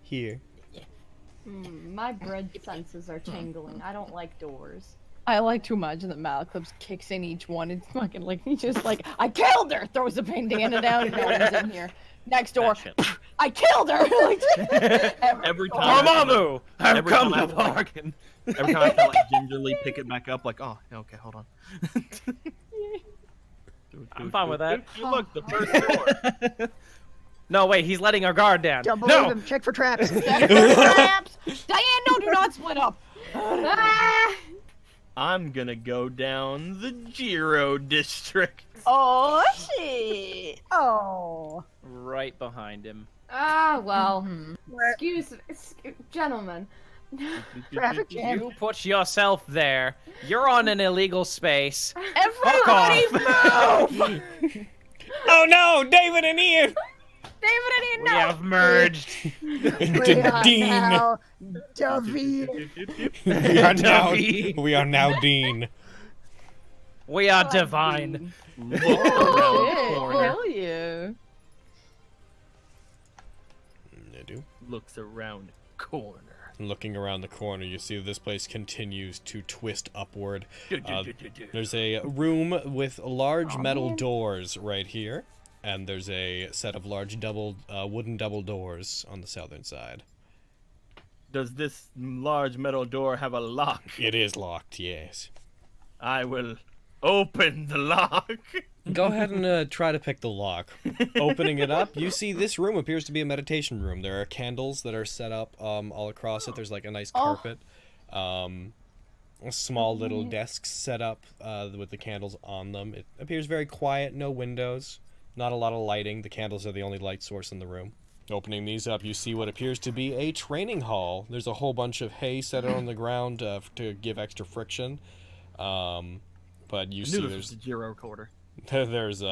here. My bread senses are tingling. I don't like doors. I like to imagine that Malcolm kicks in each one. It's fucking like he's just like, I killed her. Throws a bandana down. No one's in here. Next door. I killed her. Like, Every time. Dormammu! I've Every come time to I- bargain. Every time I kind of like gingerly pick it back up, like, oh, okay, hold on. I'm fine with that. Look, the first door. No, wait, he's letting our guard down. Don't believe No! him. Check for traps. Traps. Diane, no, do not split up. Ah! I'm gonna go down the Jiro district. Oh shit. Oh. Right behind him. Ah, well. Where- Gentlemen. Traffic jam. You put yourself there. You're on an illegal space. Everybody move. Oh no, David and Ian! David and Ian, We no. have merged. We are Dean. now David. We are now Dean. We are divine. Look around the Shit, corner. hell yeah. I do. Looks around the corner. Looking around the corner, you see this place continues to twist upward. There's a room with large metal doors right here, and there's a set of large wooden double doors on the southern side. Does this large metal door have a lock? It is locked, yes. I will open the lock. Go ahead and try to pick the lock. Opening it up, you see this room appears to be a meditation room. There are candles that are set up all across it. There's like a nice carpet. Small little desks set up with the candles on them. It appears very quiet, no windows, not a lot of lighting. The candles are the only light source in the room. Opening these up, you see what appears to be a training hall. There's a whole bunch of hay set on the ground to give extra friction. But you see This was the Jiro quarter. there's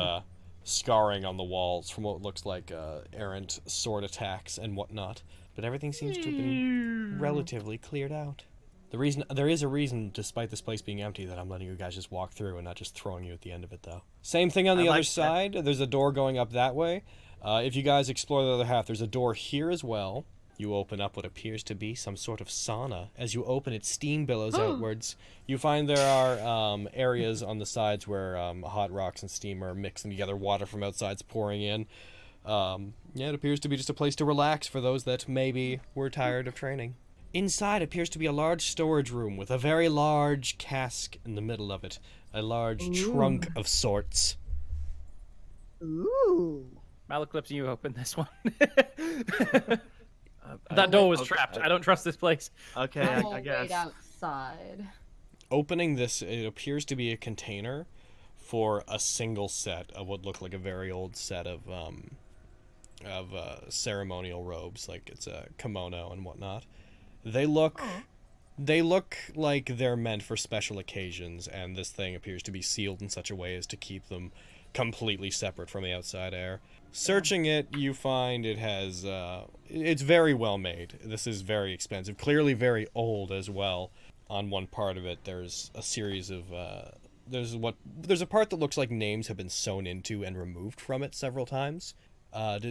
scarring on the walls from what looks like errant sword attacks and whatnot. But everything seems to have been relatively cleared out. There is a reason, despite this place being empty, that I'm letting you guys just walk through and not just throwing you at the end of it, though. Same thing on the other side. There's a door going up that way. If you guys explore the other half, there's a door here as well. You open up what appears to be some sort of sauna. As you open it, steam billows outwards. You find there are areas on the sides where hot rocks and steam are mixing together. Water from outside's pouring in. Yeah, it appears to be just a place to relax for those that maybe were tired of training. Inside appears to be a large storage room with a very large cask in the middle of it. A large trunk of sorts. Ooh. Malaclips, you open this one. That door was trapped. I don't trust this place. Okay, I I will guess. wait outside. Opening this, it appears to be a container for a single set of what look like a very old set of ceremonial robes, like it's a kimono and whatnot. They look like they're meant for special occasions, and this thing appears to be sealed in such a way as to keep them completely separate from the outside air. Searching it, you find it has, it's very well made. This is very expensive, clearly very old as well. On one part of it, there's a series of, there's a part that looks like names have been sewn into and removed from it several times. It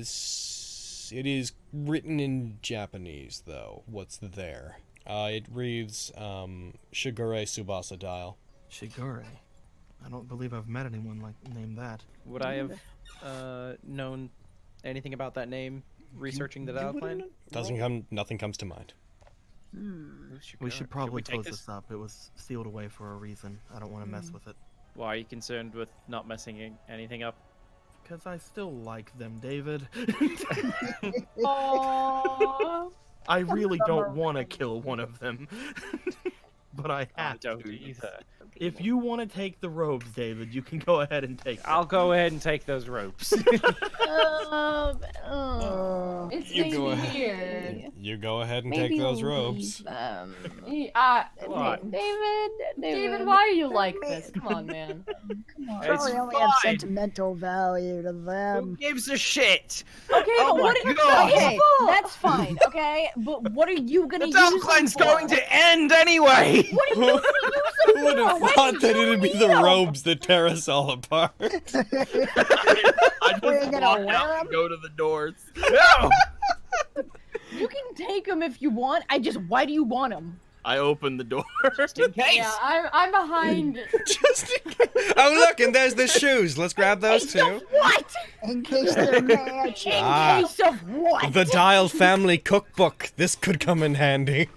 is written in Japanese, though, what's there. It reads, Shigure Tsubasa Dial. Shigure. I don't believe I've met anyone named that. Would I have known anything about that name researching the dial plan? Nothing comes to mind. We should probably close this this up. It was sealed away for a reason. I don't want to mess with it. Why are you concerned with not messing anything up? Because I still like them, David. Aww. I really don't want to kill one of them. But I have to. Either. If you want to take the robes, David, you can go ahead and take them. I'll go ahead and take those ropes. It's You go weird. ahead. You go ahead and Maybe take those we'll robes. What? David, why are you like this? Come on, man. Probably only have sentimental value to Who them. gives a shit? Okay, Oh but what? my God. Okay, that's fine. Okay, but what are you gonna The use dial them plan's for? going to end anyway! What are you gonna use them Who would have for? thought When that you it'd be need the them? robes that tear us all apart? I We're just gonna walk wear out 'em? and go to the doors. No! You can take them if you want. Why do you want them? I open the door. Just in case! Yeah, I'm behind. Just in case. Oh, look, and there's the shoes. Let's grab those too. What? In case they're magic. In Ah. case of what? The Dial family cookbook. This could come in handy.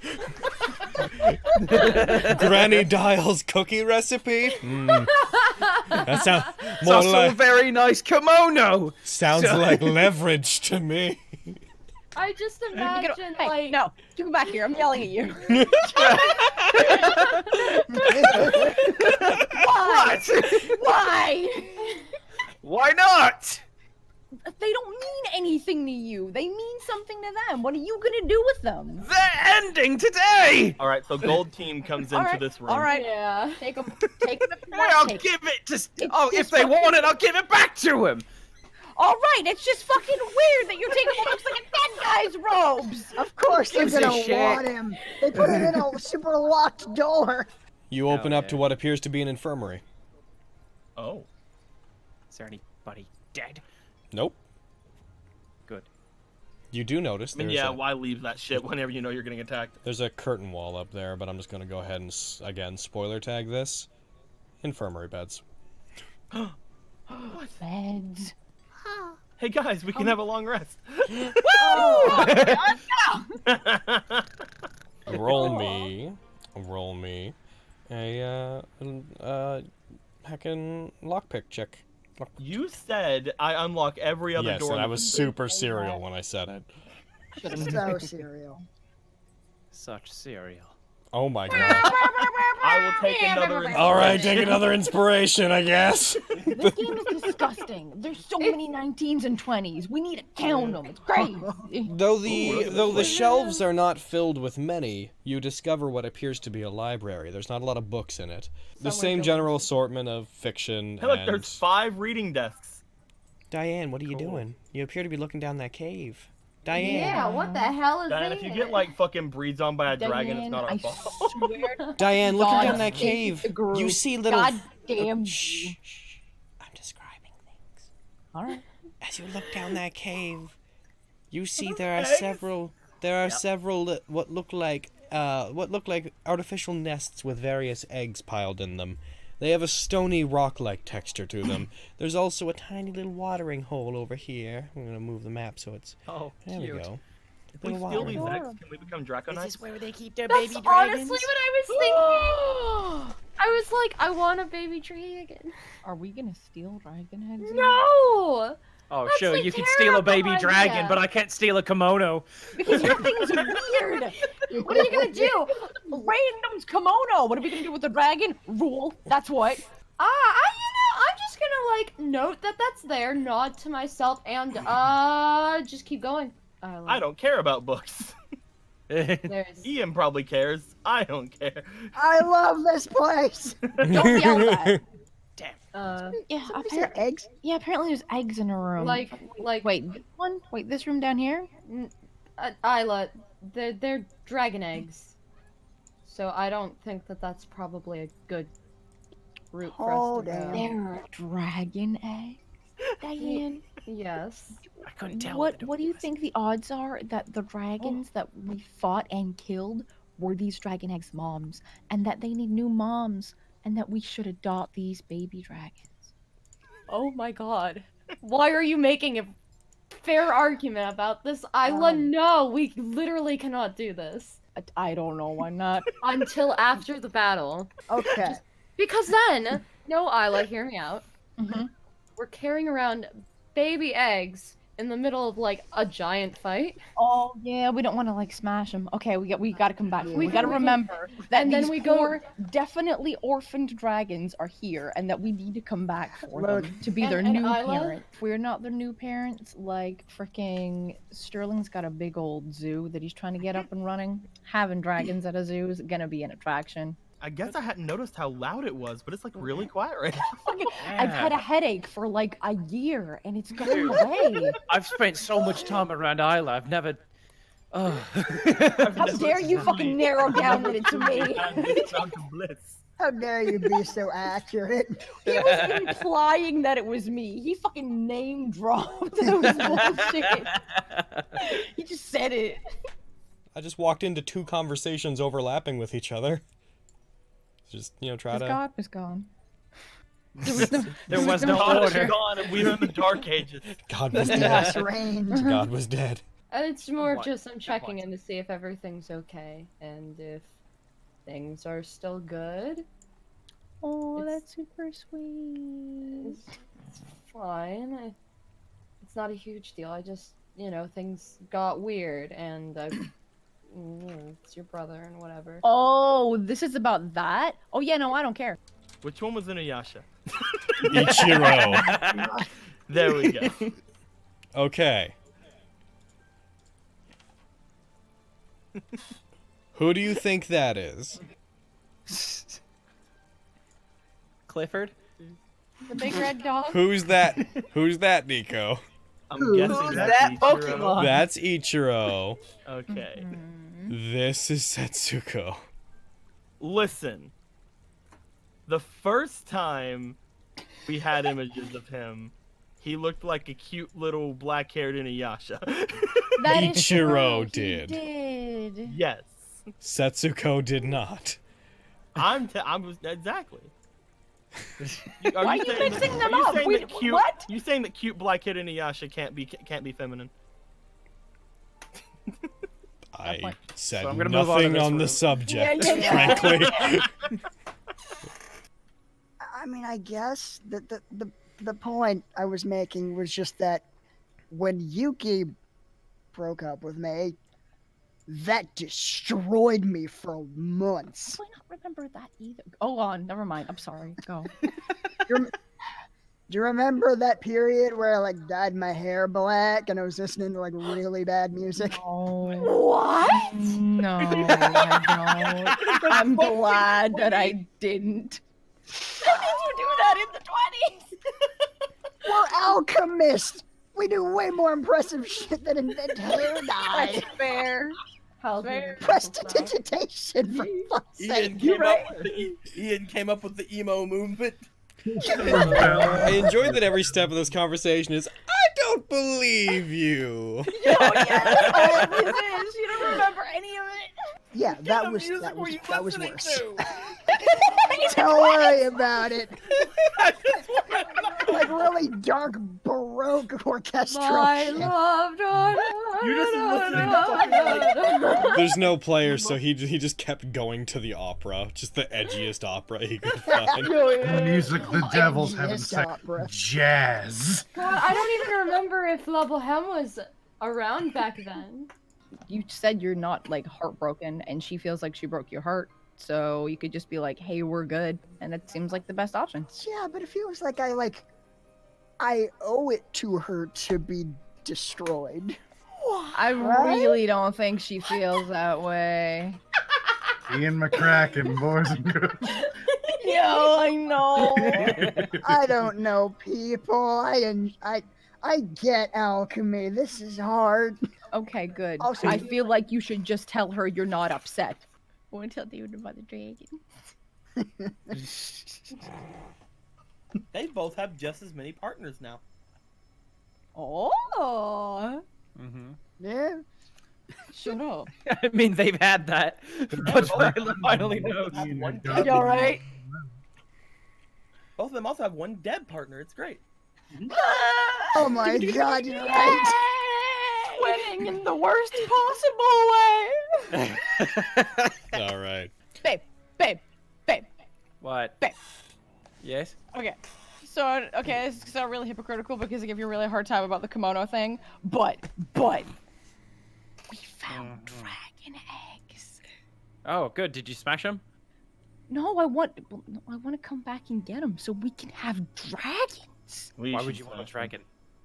Granny Dial's cookie recipe. That sounds It's more also a like very nice kimono! sounds like leverage to me. I just imagine, Hey, like... no, you come back here. I'm yelling at you. Why? What? Why? Why not? They don't mean anything to you. They mean something to them. What are you gonna do with them? They're ending today! All right, so Gold Team comes into this room. All right. Yeah. Take them. Take them if you Hey, want I'll to take give it to... It's Oh, if just they fucking- want it, I'll give it back to him! All right. It's just fucking weird that you're taking what looks like a dead guy's robes. Of course they're Gives a gonna shit. want him. They put it in a super locked door. You open up to yeah. what appears to be an infirmary. Oh. Is there anybody dead? Nope. Good. You do notice I mean, there's yeah, a, why leave that shit whenever you know you're getting attacked? there's a curtain wall up there, but I'm just gonna go ahead and again spoiler tag this. Infirmary beds. Beds. Hey guys, we can have a long rest. Roll me a heckin' lockpick check. You said I unlock every other Yes, door. and in I the was facility. super serial when I said it. So cereal. Such cereal. Oh my god. I will take another. Alright, take another inspiration, I guess. This game is disgusting. There's so many 19s and 20s. We need to count them. It's crazy. Though the shelves are not filled with many, you discover what appears to be a library. There's not a lot of books in it. The same general assortment of fiction Hey, look, and... there's 5 reading desks. Diane, what are you doing? You appear to be looking down that cave. Diane. Yeah, what the hell is Diane, that? if you get like fucking breathed on by a dragon, it's not our I fault. swear. Diane, looking God, down that it's cave. the group. You see little... God damn. Shh, shh. I'm describing things. All right. As you look down that cave, you see there are eggs? several what look like artificial nests with various eggs piled in them. They have a stony rock-like texture to them. There's also a tiny little watering hole over here. I'm gonna move the map so it's Oh, there. cute. We go. If we Little steal these watering eggs, can we become Draconites? Is this where they keep their That's baby dragons? honestly what I was thinking. I was like, I want a baby dragon. Are we gonna steal dragon heads? No! Oh, That's sure, a you can steal a baby terrible dragon, idea. but I can't steal a kimono. Because your thing's weird. What are you gonna do? Random's kimono. What are we gonna do with the dragon? Rule. That's what. I'm just gonna gonna like note that that's there, nod to myself, and just keep going. I don't care about books. There's Ian probably cares. I don't care. I love this place. Don't yell that. yeah, Somebody said eggs. Yeah, apparently there's eggs in a room. like Wait, this one? Wait, this room down here? Isla, they're dragon eggs. So I don't think that that's probably a good route for us to go. There are dragon eggs, Diane. Yes. I couldn't tell. What do you think the odds are that the dragons that we fought and killed were these dragon eggs' moms, and that they need new moms, and that we should adopt these baby dragons? Oh my god. Why are you making a fair argument about this? Isla, no, we literally cannot do this. I don't know why not. Until after the battle. Okay. Because then, no, Isla, hear me out. We're carrying around baby eggs in the middle of like a giant fight. Oh yeah, we don't want to like smash them. Okay, we gotta come back. We gotta can- remember that and then these we go- poor, definitely orphaned dragons are here, and that we need to come back for them to be their and new Isla? parents. If we're not their new parents, like freaking Sterling's got a big old zoo that he's trying to get up and running. Having dragons at a zoo is gonna be an attraction. I guess I hadn't noticed how loud it was, but it's like really quiet right now. I've had a headache for like a year, and it's going away. I've spent so much time around Isla. I've never. How dare you fucking narrow down it to me? How dare you be so accurate? He was implying that it was me. He fucking name dropped. That was bullshit. He just said it. I just walked into 2 conversations overlapping with each other. Just, you know, try His to... god was gone. There was no God is order. gone, and we were in the Dark Ages. God was Yes, dead. range. God was dead. It's more of What? just I'm checking in to see if everything's okay and if things are still good. Oh, It's- that's super sweet. It's fine. It's not a huge deal. I just, you know, things got weird and it's your brother and whatever. Oh, this is about that? Oh yeah, no, I don't care. Which one was Inuyasha? Ichiro. There we go. Okay. Who do you think that is? Clifford? The big red dog. Who's that? Who's that, Nico? I'm guessing Who's that's that Ichiro. Pokemon? That's Ichiro. Okay. This is Setsuko. Listen. The first time we had images of him, he looked like a cute little black-haired Inuyasha. That is Ichiro true, he did. did. Yes. Setsuko did not. I'm exactly. Why are you saying mixing that- them are you up? saying Wait, that cute, what? You saying that cute black-haired Inuyasha can't be feminine? I said So I'm gonna move on to nothing this on the room. subject, Yeah. frankly. I mean, I guess the point I was making was just that when Yuki broke up with me, that destroyed me for months. I not remember that either. Oh, on. Never mind. I'm sorry. Go. Do you remember that period where I like dyed my hair black and I was listening to like really bad music? What? No, I don't. I'm glad that I didn't. How did you do that in the 20s? We're alchemists. We do way more impressive shit than invent hair dye. That's fair. How Fair. Prestidigitation, for fuck's sake. Ian came up with the emo movement. I enjoyed that every step of this conversation is, I don't believe you. Oh, yeah, that's all it is. You don't remember any of it. Yeah, that was worse. Don't worry about it. Like really dark baroque orchestral My shit. love, You just listening There's no players, so he just kept going to the opera, just the edgiest opera he could find. Music the devil's having Yes, sex. opera. Jazz. God, I don't even remember if La Boheme was around back then. You said you're not like heartbroken, and she feels like she broke your heart. So you could just be like, "Hey, we're good," and it seems like the best option. Yeah, but it feels like I like I owe it to her to be destroyed. I Right? really don't think she feels that way. Ian McCracken, boys and girls. Yo, I know. I don't know, people. I get alchemy. This is hard. Okay, good. Also, I you- feel like you should just tell her you're not upset. I want to tell David about the dragon. They both have just as many partners now. Oh. Mm-hmm. Yeah. Shut up. I mean, they've had that, but Viola finally knows. You alright? Both of them also have one dead partner. It's great. Oh my god, you're right. Winning in the worst possible way. All right. Babe. What? Babe. Yes? Okay. So, okay, this is so really hypocritical because I give you a really hard time about the kimono thing, but, we found dragon eggs. Oh, good. Did you smash them? No, I want to come back and get them so we can have dragons. Why would you want a dragon?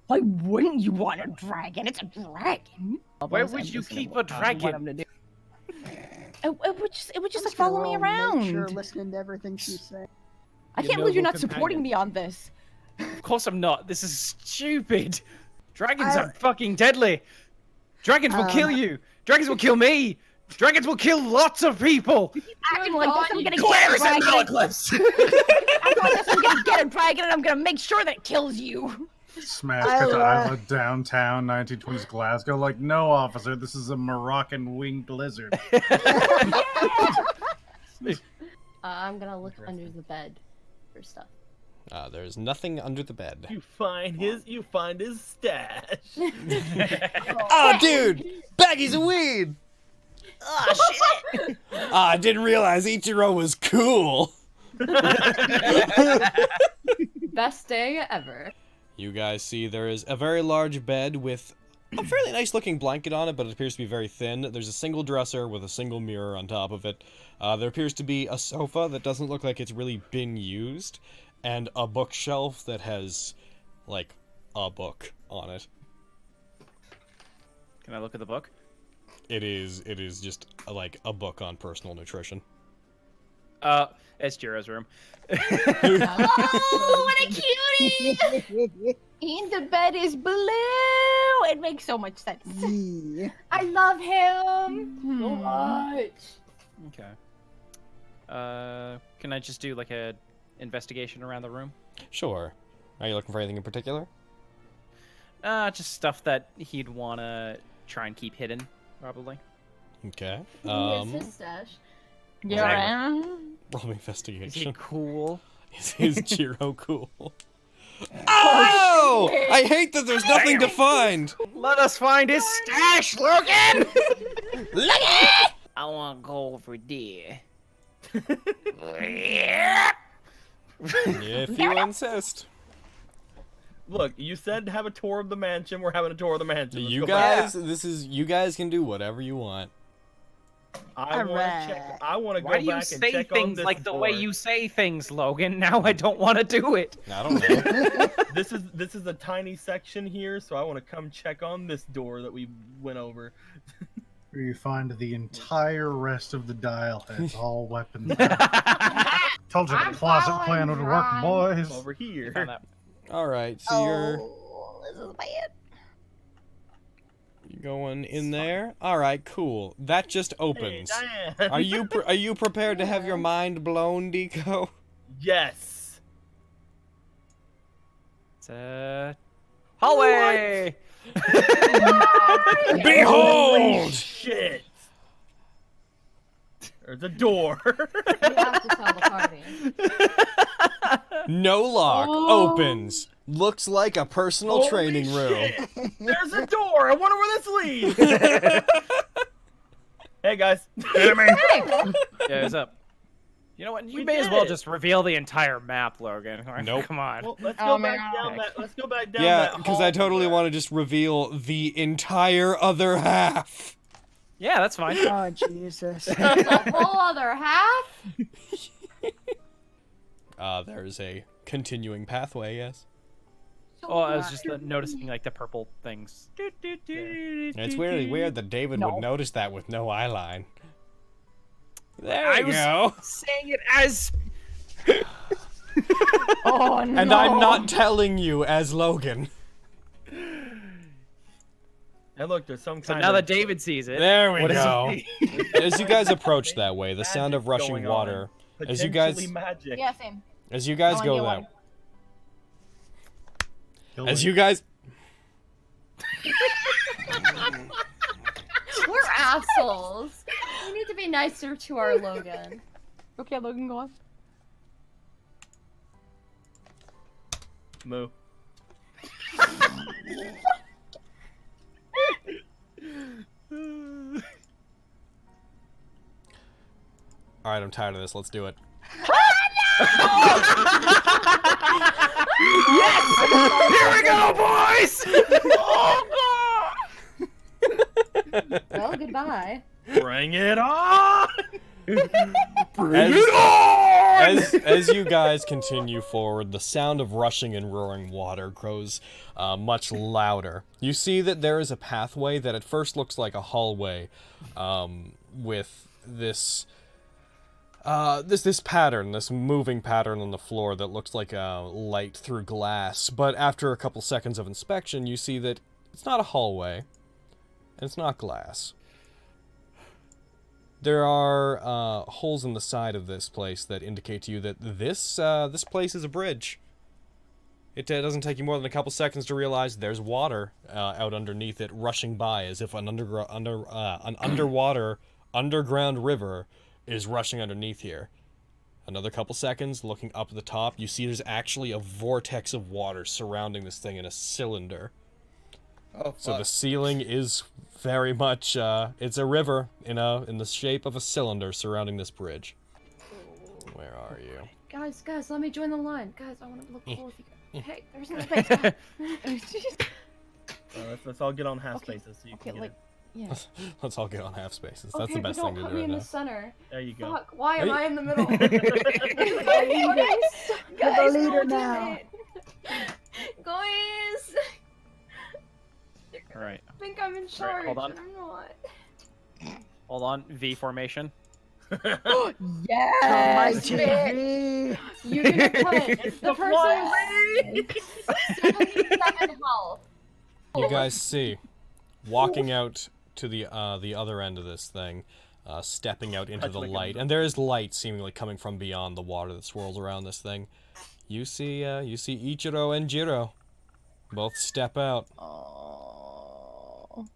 Why wouldn't you want a dragon? It's a dragon. Where would you keep a dragon? It would just like follow me around. Make sure listening to everything she's saying. I Your can't believe you're noble not supporting me on this. Of course I'm not. This is stupid. Dragons I- are fucking deadly. Dragons will kill you. Dragons will kill me. Dragons will kill lots of people. Acting like this, I'm gonna Claire get a is in dragon. Eclipse. Acting like this, I'm gonna get a dragon and I'm gonna make sure that it kills you. Smash cut to Isla downtown 1920s Glasgow. Like, no, officer, this is a Moroccan winged lizard. I'm gonna look under the bed for stuff. There's nothing under the bed. You find his stash. Oh, dude! Baggies of weed! Oh shit! I didn't realize Ichiro was cool. Best day ever. You guys see there is a very large bed with a fairly nice looking blanket on it, but it appears to be very thin. There's a single dresser with a single mirror on top of it. There appears to be a sofa that doesn't look like it's really been used, and a bookshelf that has, like, a book on it. Can I look at the book? It is just, like, a book on personal nutrition. It's Jiro's room. Oh, what a cutie! And the bed is blue. It makes so much sense. Yeah. I love him so much. Okay. Can I just do like a investigation around the room? Sure. Are you looking for anything in particular? Just stuff that he'd wanna try and keep hidden, probably. Okay. Here's his stash. Yeah. Roll me Is he investigation. cool? Is Jiro cool? Oh! I hate that there's nothing to find! Let us find his stash, Logan! I want to go over there. If you insist. Look, you said have a tour of the mansion. We're having a tour of the mansion. Let's You go back. guys, you guys can do whatever you want. I want to check. I want to go Why do you back and say check on things this like the way door. you say things, Logan? Now I don't want to do it. I don't know. This is a tiny section here, so I want to come check on this door that we went over. Where you find the entire rest of the dial heads, all weapons. Told you the closet plan would work, boys. Over here. Found that. Alright, so you're This is bad. going in there? Alright, cool. That just Hey, opens. Diane. Are you prepared to have your mind blown, Deco? Yes. It's a hallway. Holy Behold! shit. There's a door. We have to tell the party. No lock. Opens. Looks like a personal Holy training room. shit. There's a door. I wonder where this leads. Hey guys. Enemy! Yeah, what's up? You know what? You We may as did well it. just reveal the entire map, Logan. Nope. Come on. Well, let's Oh, go man. back down that. Let's go back down Yeah, that. because I totally want to just reveal the entire other half. Yeah, that's fine. Oh, Jesus. The whole other half? There's a continuing pathway, yes. Oh, I was just noticing like the purple things. It's really weird that David would notice that with no eyeline. There I we go. was saying it as. Oh no! And I'm not telling you as Logan. And look, there's some So kind now of... that David sees it, There we what does go. he see? As you guys approach that way, the sound of Magic rushing going water. on. As you guys, Potentially magic. Yeah, same. as you guys No go idea that, why. as you guys, We're assholes. We need to be nicer to our Logan. Okay, Logan, go on. Moo. all right, I'm tired of this. Let's do it. Here we go, boys! Well, goodbye. Bring it on! As you guys continue forward, the sound of rushing and roaring water grows much louder. You see that there is a pathway that at first looks like a hallway with this this pattern, this moving pattern on the floor that looks like a light through glass. But after a couple seconds of inspection, you see that it's not a hallway, and it's not glass. There are holes in the side of this place that indicate to you that this place is a bridge. It doesn't take you more than a couple seconds to realize there's water out underneath it, rushing by as if an underground river is rushing underneath here. Another couple seconds, looking up at the top, you see there's actually a vortex of water surrounding this thing in a cylinder. Oh, fuck. So the ceiling is very much, it's a river in the shape of a cylinder surrounding this bridge. Where are you? Guys, let me join the line. Guys, I want to look cool with you guys. Hey, there's no space. Let's all get on half Okay, spaces so you okay, can like, get yeah. Let's all get on half spaces. That's Okay, the best but thing don't to put do me right in now. the center. it. There you go. Fuck, why am Are I you- in the middle? You're the leader don't do now. it. Guys! All right, I think I'm in charge. hold on. I'm not. hold on. V formation. Yes! TV. You can put the person with 77 health. You guys see, walking out to the other end of this thing, stepping out into the light, and there is light seemingly coming from beyond the water that swirls around this thing. You see Ichiro and Jiro both step out Oh.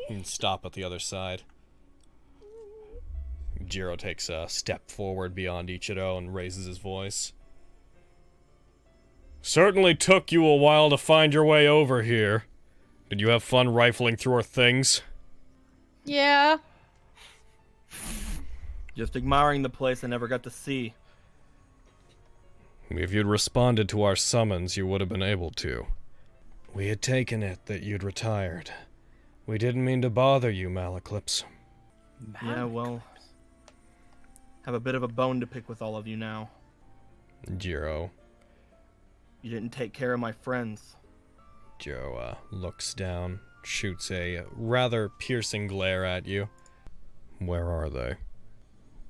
and stop at the other side. Jiro takes a step forward beyond Ichiro and raises his voice. Certainly took you a while to find your way over here. Did you have fun rifling through our things? Yeah. Just admiring the place I never got to see. If you'd responded to our summons, you would have been able to. We had taken it that you'd retired. We didn't mean to bother you, Malaclips. Yeah, well... have a bit of a bone to pick with all of you now. Jiro You didn't take care of my friends. looks down, shoots a rather piercing glare at you. Where are they?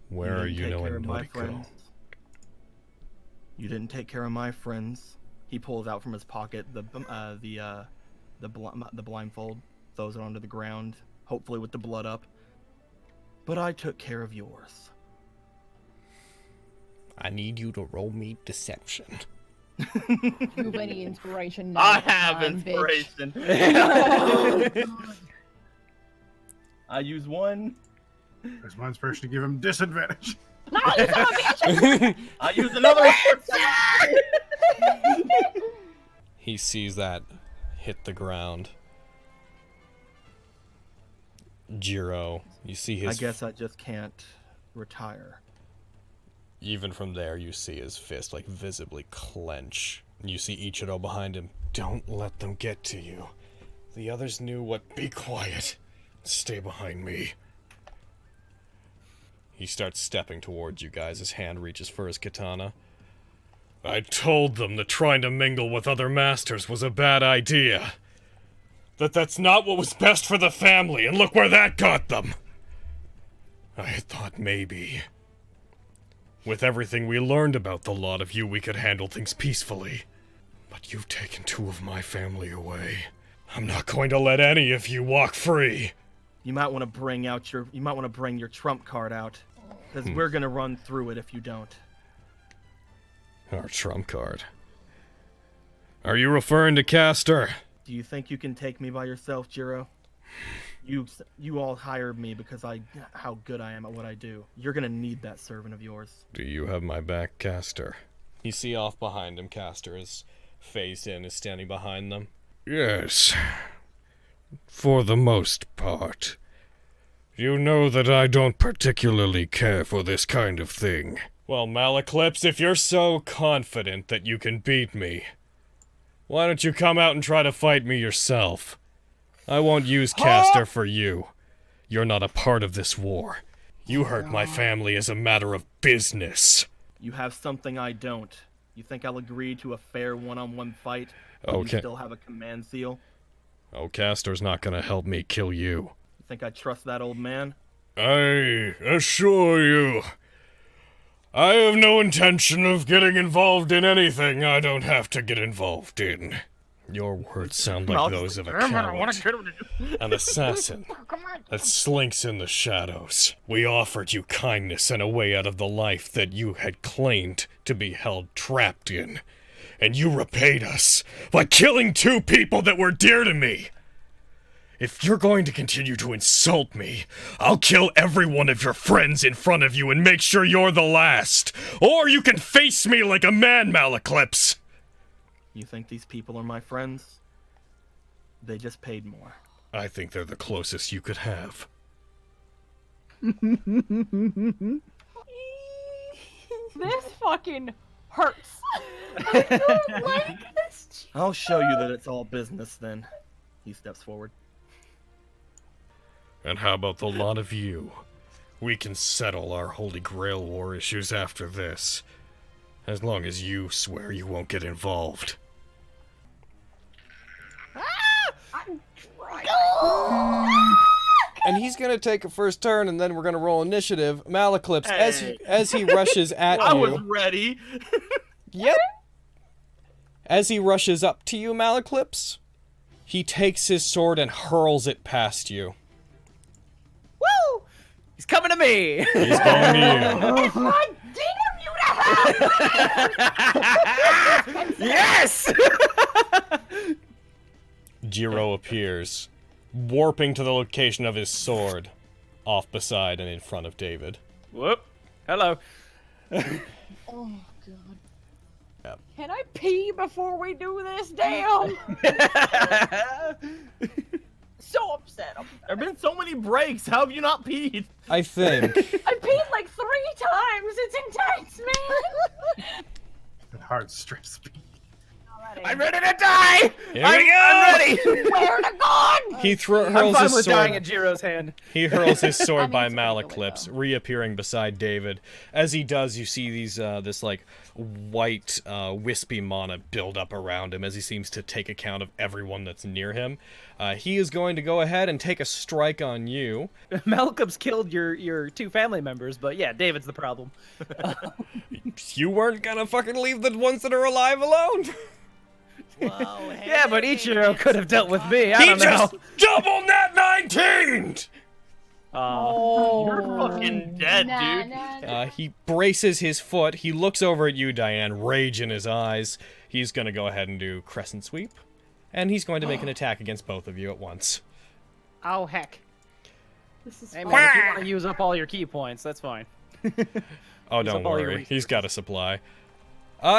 Where are didn't you take care knowing of my Noriko? friends. You didn't take care of my friends. He pulls out from his pocket the blindfold, throws it onto the ground, hopefully with the blood up. But I took care of yours. I need you to roll me deception. You have any inspiration now? I have time, bitch. inspiration. I use one. There's my inspiration to give him disadvantage. No, you son of a bitch! I use another. He sees that hit the ground. Jiro, you see his... I guess I just can't retire. Even from there, you see his fist, like, visibly clench. You see Ichiro behind him. Don't let them get to you. The others knew what... Be quiet. Stay behind me. He starts stepping towards you guys. His hand reaches for his katana. I told them that trying to mingle with other masters was a bad idea. That's not what was best for the family, and look where that got them! I thought maybe, with everything we learned about the lot of you, we could handle things peacefully. But you've taken 2 of my family away. I'm not going to let any of you walk free. You might want to bring your trump card out, because we're gonna run through it if you don't. Our trump card. Are you referring to Castor? Do you think you can take me by yourself, Jiro? You all hired me because how good I am at what I do. You're gonna need that servant of yours. Do you have my back, Castor? You see off behind him, Castor is phased in, is standing behind them. Yes. For the most part. You know that I don't particularly care for this kind of thing. Well, Malaclips, if you're so confident that you can beat me, why don't you come out and try to fight me yourself? I won't use Castor for you. You're not a part of this war. You hurt my family as a matter of business. You have something I don't. You think I'll agree to a fair one-on-one fight? But Okay. You still have a command seal? Oh, Castor's not gonna help me kill you. You think I trust that old man? I assure you, I have no intention of getting involved in anything I don't have to get involved in. Your words sound like those of a coward, an assassin that slinks in the shadows. We offered you kindness and a way out of the life that you had claimed to be held trapped in. And you repaid us by killing 2 people that were dear to me. If you're going to continue to insult me, I'll kill every one of your friends in front of you and make sure you're the last. Or you can face me like a man, Malaclips. You think these people are my friends? They just paid more. I think they're the closest you could have. This fucking hurts. I don't like this. I'll show you that it's all business then. He steps forward. And how about the lot of you? We can settle our Holy Grail War issues after this. As long as you swear you won't get involved. And he's gonna take a first turn, and then we're gonna roll initiative. Malaclips, as he rushes at I you. was ready. Yep. As he rushes up to you, Malaclips, he takes his sword and hurls it past you. Woo! He's coming to me. He's going to you. God damn you to hell! Yes! Jiro appears, warping to the location of his sword, off beside and in front of David. Whoop. Hello. Oh god. Yep. Can I pee before we do this? Damn! So upset. There've been so many breaks. How have you not peed? I think. I peed like 3 times. It's intense, man. And hard stress beat. I'm ready to die! Here I'm we go! I'm ready! Where to God? He I'm hurls fine his with dying sword. in Jiro's hand. He hurls his sword I mean, by it's a pretty good way, Malaclips, though. reappearing beside David. As he does, you see these this like white wispy mana build up around him as he seems to take account of everyone that's near him. He is going to go ahead and take a strike on you. Malcolm's killed your 2 family members, but yeah, David's the problem. You weren't gonna fucking leave the ones that are alive alone. Yeah, but Ichiro could have dealt with me. I He don't know. just double Nat19! Oh, You're fucking dead, dude. He braces his foot. He looks over at you, Diane, rage in his eyes. He's gonna go ahead and do crescent sweep, and he's going to make an attack against both of you at once. Oh, heck. This is Hey, fun. man, if you want to use up all your key points, that's fine. Oh, Use don't up all your worry. resources. He's got a supply.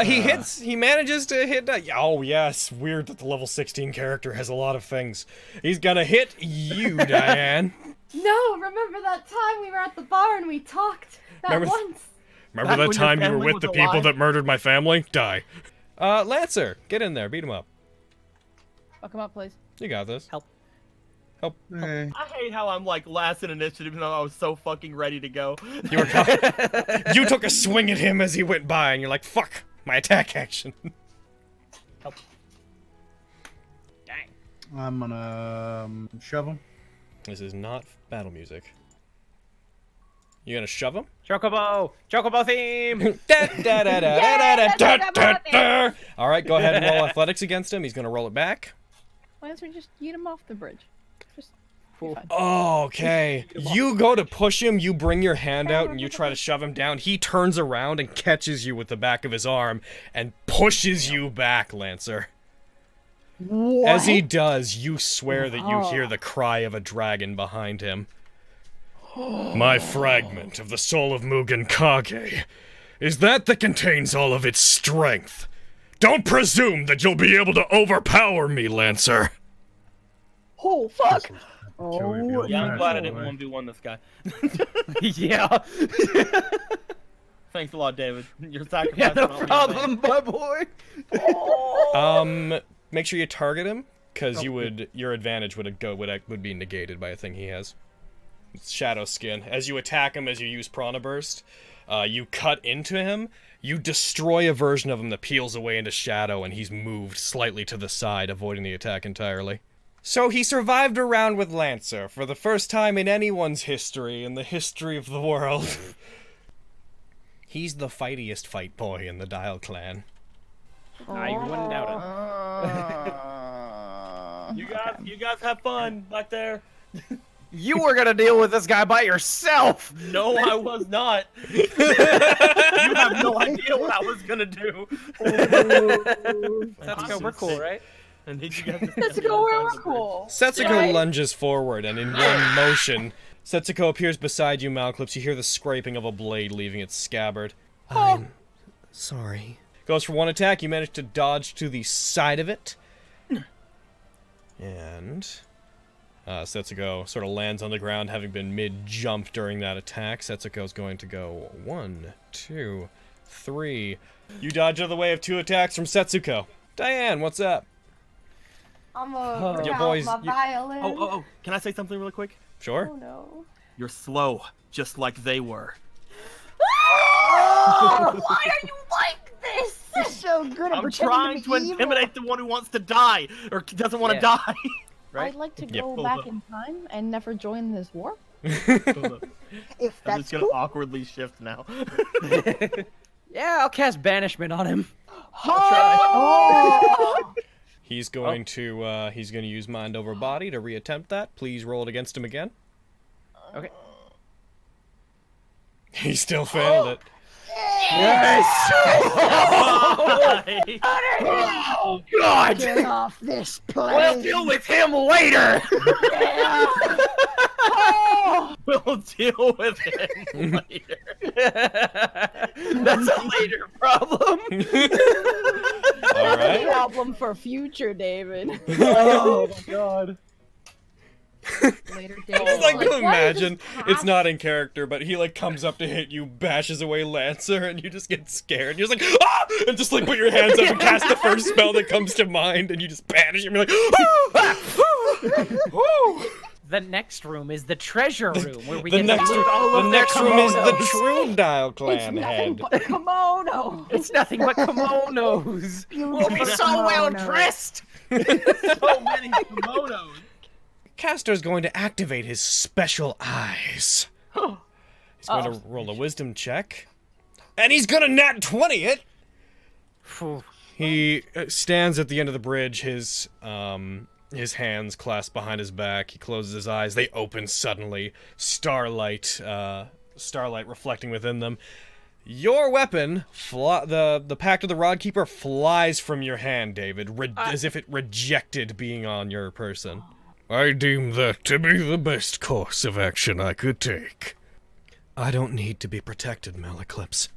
He manages to hit. Oh, yes. Weird that the level 16 character has a lot of things. He's gonna hit you, Diane. No, remember that time we were at the bar and we talked that Remember once? Remember Back that when your time you were family with the was people alive? that murdered my family? Die. Lancer, get in there. Beat him up. fuck him up, please. You got this. Help. Help. Hey. I hate how I'm like last in initiative and I was so fucking ready to go. You were you took a swing at him as he went by, and you're like, fuck. My attack action. Dang. I'm gonna shove him. This is not battle music. You gonna shove him? Chocobo! Chocobo theme! All right, go ahead and roll athletics against him. He's gonna roll it back. Why don't we just yeet him off the bridge? Just be fine. Oh, okay. You go to push him, you bring your hand out, and you try to shove him down. He turns around and catches you with the back of his arm and pushes you back, Lancer. What? As he does, you swear that you hear the cry of a dragon behind him. My fragment of the soul of Mugen Kage is that contains all of its strength. Don't presume that you'll be able to overpower me, Lancer. Oh, fuck! Oh, Yeah, I'm glad I didn't 1v1 this guy. Yeah. Thanks a lot, David. Your sacrifice. Yeah, no will not be in problem, my boy. Make sure you target him, because your advantage would be negated by a thing he has. It's Shadow Skin. As you attack him, as you use Prana Burst, you cut into him, you destroy a version of him that peels away into shadow, and he's moved slightly to the side, avoiding the attack entirely. So he survived a round with Lancer, for the first time in anyone's history, in the history of the world. He's the fightiest fight boy in the Dial clan. I wouldn't doubt it. You guys have fun back there. You were gonna deal with this guy by yourself! No, I was not. You have no idea what I was gonna do. Let's go, we're cool, right? I need you guys to Let's go where we're cool. Setsuko lunges forward, and in one motion, Setsuko appears beside you, Malclips. You hear the scraping of a blade leaving its scabbard. I'm sorry. Goes for one attack. You manage to dodge to the side of it. And Setsuko sort of lands on the ground, having been mid-jump during that attack. Setsuko's going to go 1, 2, 3. You dodge out of the way of 2 attacks from Setsuko. Diane, what's up? I'm gonna Your bring boys- out my violin. Oh. Can I say something really quick? Sure. Oh no. You're slow, just like they were. Oh, why are you like this? You're so good at I'm pretending trying to to be evil. intimidate the one who wants to die, or doesn't want to Yeah. die. Right? I'd like to Yep. go back in time and never join this war. If I'm that's just gonna cool. awkwardly shift now. Yeah, I'll cast banishment on him. Oh! He's going to use Mind Over Body to reattempt that. Please roll it against him again. Okay. He still failed it. Oh, God! Get off this plane. We'll deal with him later! We'll deal with him later. That's a later problem. All right. Problem for future David. Oh my God. Later I just like to imagine, it's not in character, but he like comes up to hit you, bashes away Lancer, and you just get scared. You're just like, ah! And just like put your hands up and cast the first spell that comes to mind, and you just banish him. You're like, ah! Woo! The next room is the treasure room, where we The get next, to loot all of the their next room is the kimonos. true Dial It's Clan nothing head. but a kimono. It's nothing but kimonos. We'll be Beautiful so well kimonos. dressed. So many kimonos. Caster's going to activate his special eyes. He's going to roll a wisdom check. And he's gonna nat 20 it! Phew. He stands at the end of the bridge, his hands clasped behind his back. He closes his eyes. They open suddenly. Starlight reflecting within them. Your weapon, the Pact of the Rod Keeper, flies from your hand, David, as if it rejected being on your person. I deem that to be the best course of action I could take. I don't need to be protected, Malaclips.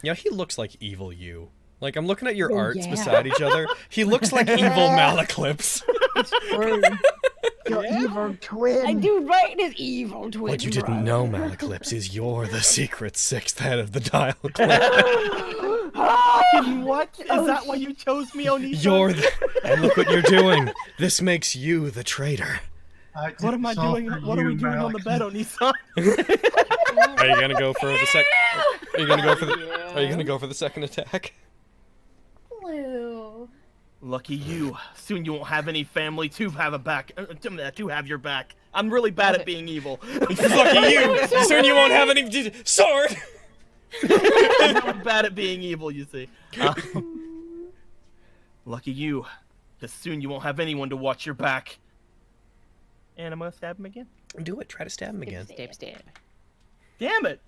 You know, he looks like evil you. Like, I'm looking at your arts beside each other. He looks like evil Malaclips. Your evil twin. I do right his evil twin. What you didn't know, Malaclips, is you're the secret 6th head of the Dial Clan. What? Is that why you chose me, Onisha? You're the... And look what you're doing. This makes you the traitor. What am I doing? What are we doing on the bed, Onisha? Are you gonna go for the Are you gonna go for the? Are you gonna go for the second attack? Blue. Lucky you. Soon you won't have any family to have a back. To have your back. I'm really bad at being evil. Lucky you. Soon you won't have any sword. I'm really bad at being evil, you see. Lucky you, because soon you won't have anyone to watch your back. And I'm gonna stab him again. Do it. Try to stab him again. Stab, stab. Damn it!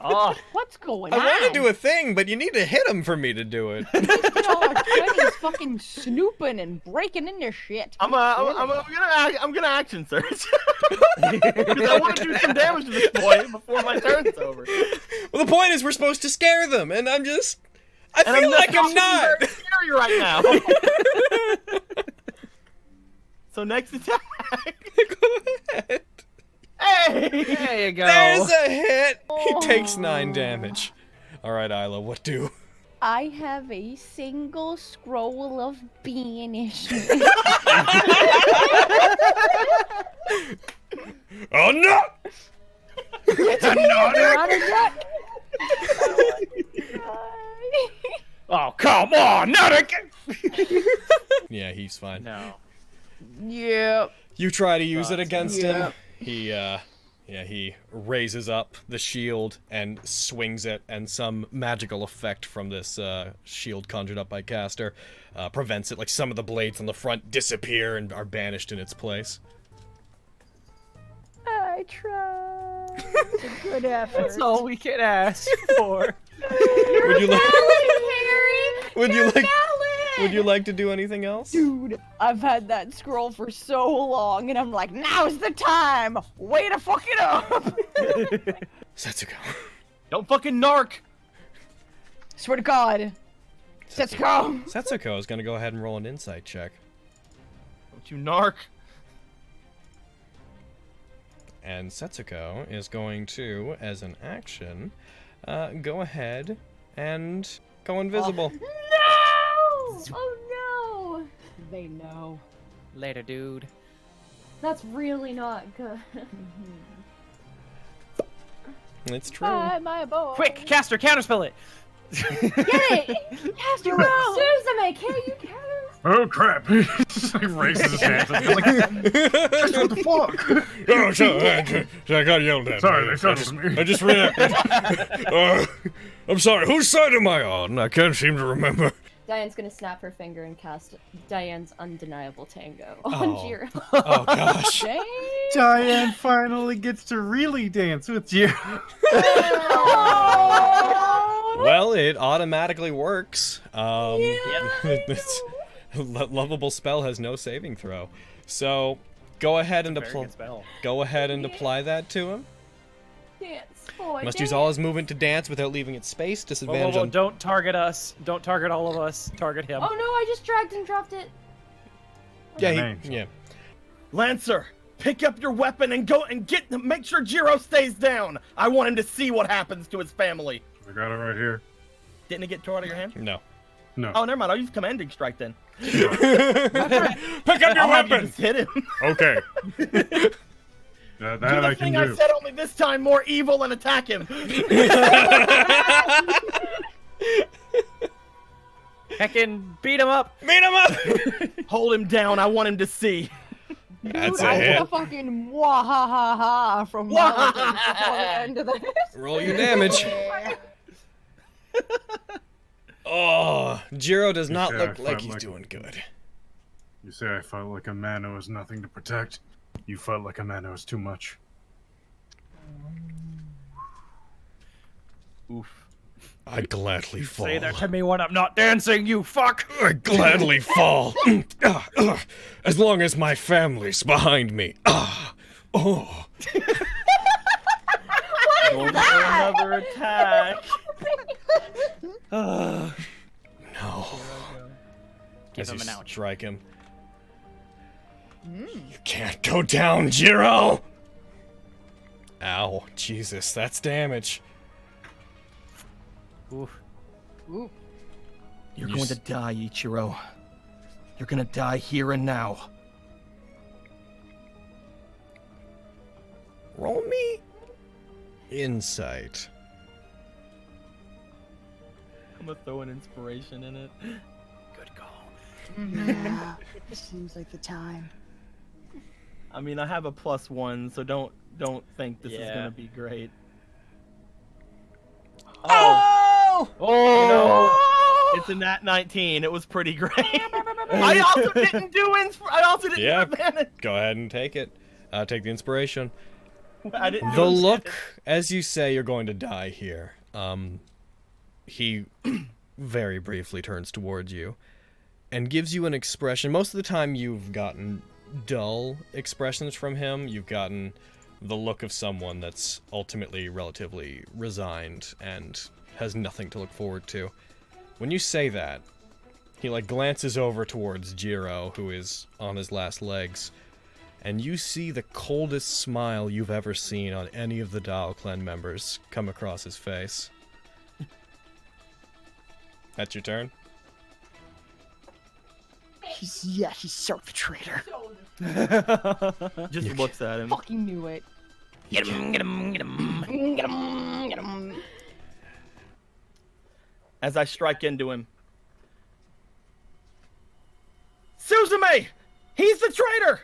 Oh, What's going I on? want to do a thing, but you need to hit him for me to do it. Kenny's fucking snooping and breaking into shit. I'm gonna action search. Because I want to do some damage to this boy before my turn's over. Well, the point is we're supposed to scare them, and I'm just... I And feel like I'm not! very scary right now. So next attack. Go ahead. Hey! there you go. There's a hit! He takes 9 damage. Alright, Isla, what do? I have a single scroll of banishment. Oh no! Oh, come on, not again. Yeah, he's fine. No. Yeah. You try to use it against him. He raises up the shield and swings it, and some magical effect from this shield conjured up by Caster prevents it. Like, some of the blades on the front disappear and are banished in its place. I tried. It's a good effort. That's all we can ask for. Would you like? Harry! Would you You're like? valid! Would you like to do anything else? Dude, I've had that scroll for so long, and I'm like, now's the time! Way to fuck it up! Setsuko. Don't fucking narc! Swear to God. Setsuko! Setsuko is gonna go ahead and roll an insight check. Don't you narc! And Setsuko is going to, as an action, go ahead and go invisible. No! Oh no! They know. Later, dude. That's really not good. It's true. Bye, my boy. Quick, Caster, counterspell it. Get it! Caster, Suzume, can't you counter? Oh crap! He raises his hands up. He's like, what the fuck? Oh, I got yelled at. Sorry, man. they startled me. I just reacted. I'm sorry. Whose side am I on? I can't seem to remember. Diane's gonna snap her finger and cast Diane's Undeniable Tango Oh. on Jiro. Oh gosh. Dang. Diane finally gets to really dance with you. Well, it automatically works. This lovable spell has no saving throw. So, go ahead and Very good spell. apply that to him. Dance, boy, Must dance. use all his movement to dance without leaving it space. Whoa, Disadvantage whoa, on. don't target us. Don't target all of us. Target him. Oh no, I just dragged and dropped it. Yeah, An yeah. Lancer, pick up your weapon and go and make sure Jiro stays down. I want him to see what happens to his family. I got it right here. Didn't it get tore out of your hand? No. No. Oh, never mind. I'll use commanding strike then. Pick up your I'll have you weapon. just hit him. Okay. That Do I the can thing I do. said, only this time more evil, and attack him. Heckin' beat him up. Beat him up. Hold him down. I want him to see. That's Dude, a I hit. want a fucking wahahaha from Mulligan before the end of this. Roll your damage. Oh, Jiro does not Yeah, look I like felt he's like- doing good. You say I felt like a man who has nothing to protect. You felt like a man who has too much. Oof. I'd gladly fall. Say that to me when I'm not dancing, you fuck. I'd gladly fall. As long as my family's behind me. Oh. Going for another attack. No. Give As him you an ouch. strike him. You can't go down, Jiro. Ow. Jesus, that's damage. Oof. Ooh. You're You going s- to die, Ichiro. You're gonna die here and now. Roll me insight. I'm gonna throw an inspiration in it. Good call. Yeah, it seems like the time. I mean, I have a +1, so don't think this is Yeah. gonna be great. Oh! Oh! It's a Nat19. It was pretty great. I also didn't do I also didn't Yeah. do advantage. Go ahead and take it. Take the inspiration. I didn't do The advantage. look, as you say, you're going to die here. He very briefly turns towards you and gives you an expression. Most of the time you've gotten dull expressions from him. You've gotten the look of someone that's ultimately relatively resigned and has nothing to look forward to. When you say that, he like glances over towards Jiro, who is on his last legs, and you see the coldest smile you've ever seen on any of the Dao clan members come across his face. That's your turn? He's so the traitor. Just looks at him. Fucking knew it. Get him, get him, get him. Get him, get him. As I strike into him. Suzume! He's the traitor!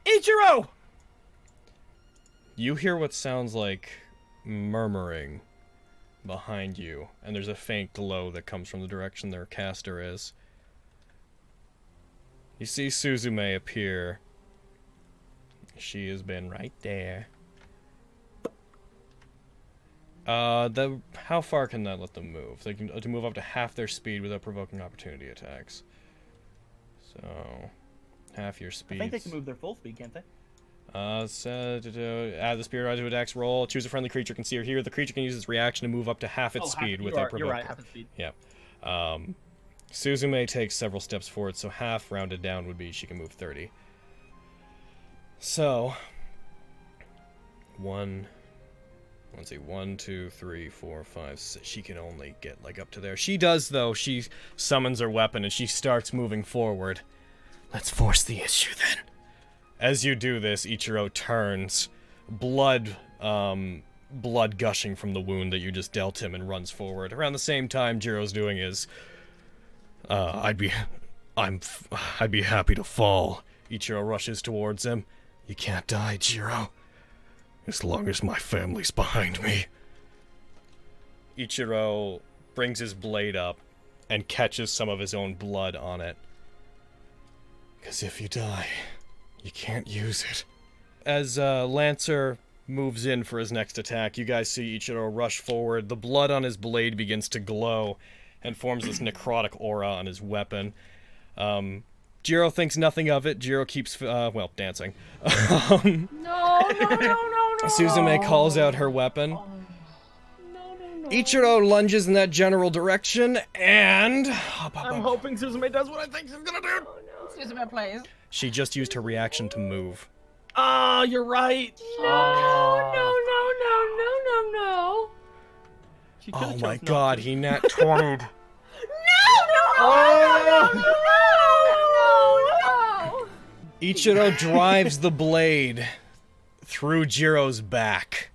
Ichiro! You hear what sounds like murmuring behind you, and there's a faint glow that comes from the direction their caster is. You see Suzume appear. She has been right there. How far can that let them move? They can to move up to half their speed without provoking opportunity attacks. So, half your I speed. think they can move their full speed, can't they? Add the spirit rod to attack's roll. Choose a friendly creature can see or hear. The creature can use its reaction to move up to half its speed without provoking. You're right, half its speed. Yeah. Suzume takes several steps forward, so half rounded down would be she can move 30. So, 1, 2, 3, 4, 5, 6. She can only get like up to there. She does though. She summons her weapon and she starts moving forward. Let's force the issue then. As you do this, Ichiro turns, blood gushing from the wound that you just dealt him, and runs forward. Around the same time Jiro's doing his, I'd be happy to fall. Ichiro rushes towards him. You can't die, Jiro. As long as my family's behind me. Ichiro brings his blade up and catches some of his own blood on it. 'Cause if you die, you can't use it. As Lancer moves in for his next attack, you guys see Ichiro rush forward. The blood on his blade begins to glow and forms this necrotic aura on his weapon. Jiro thinks nothing of it. Jiro keeps, dancing. No. Suzume calls out her weapon. Ichiro lunges in that general direction, and... I'm hoping Suzume does what I think she's gonna do! Suzume plays. She just used her reaction to move. Ah, you're right! No. She Oh could've chose my not god, to. he nat 20'd. Ichiro drives the blade through Jiro's back.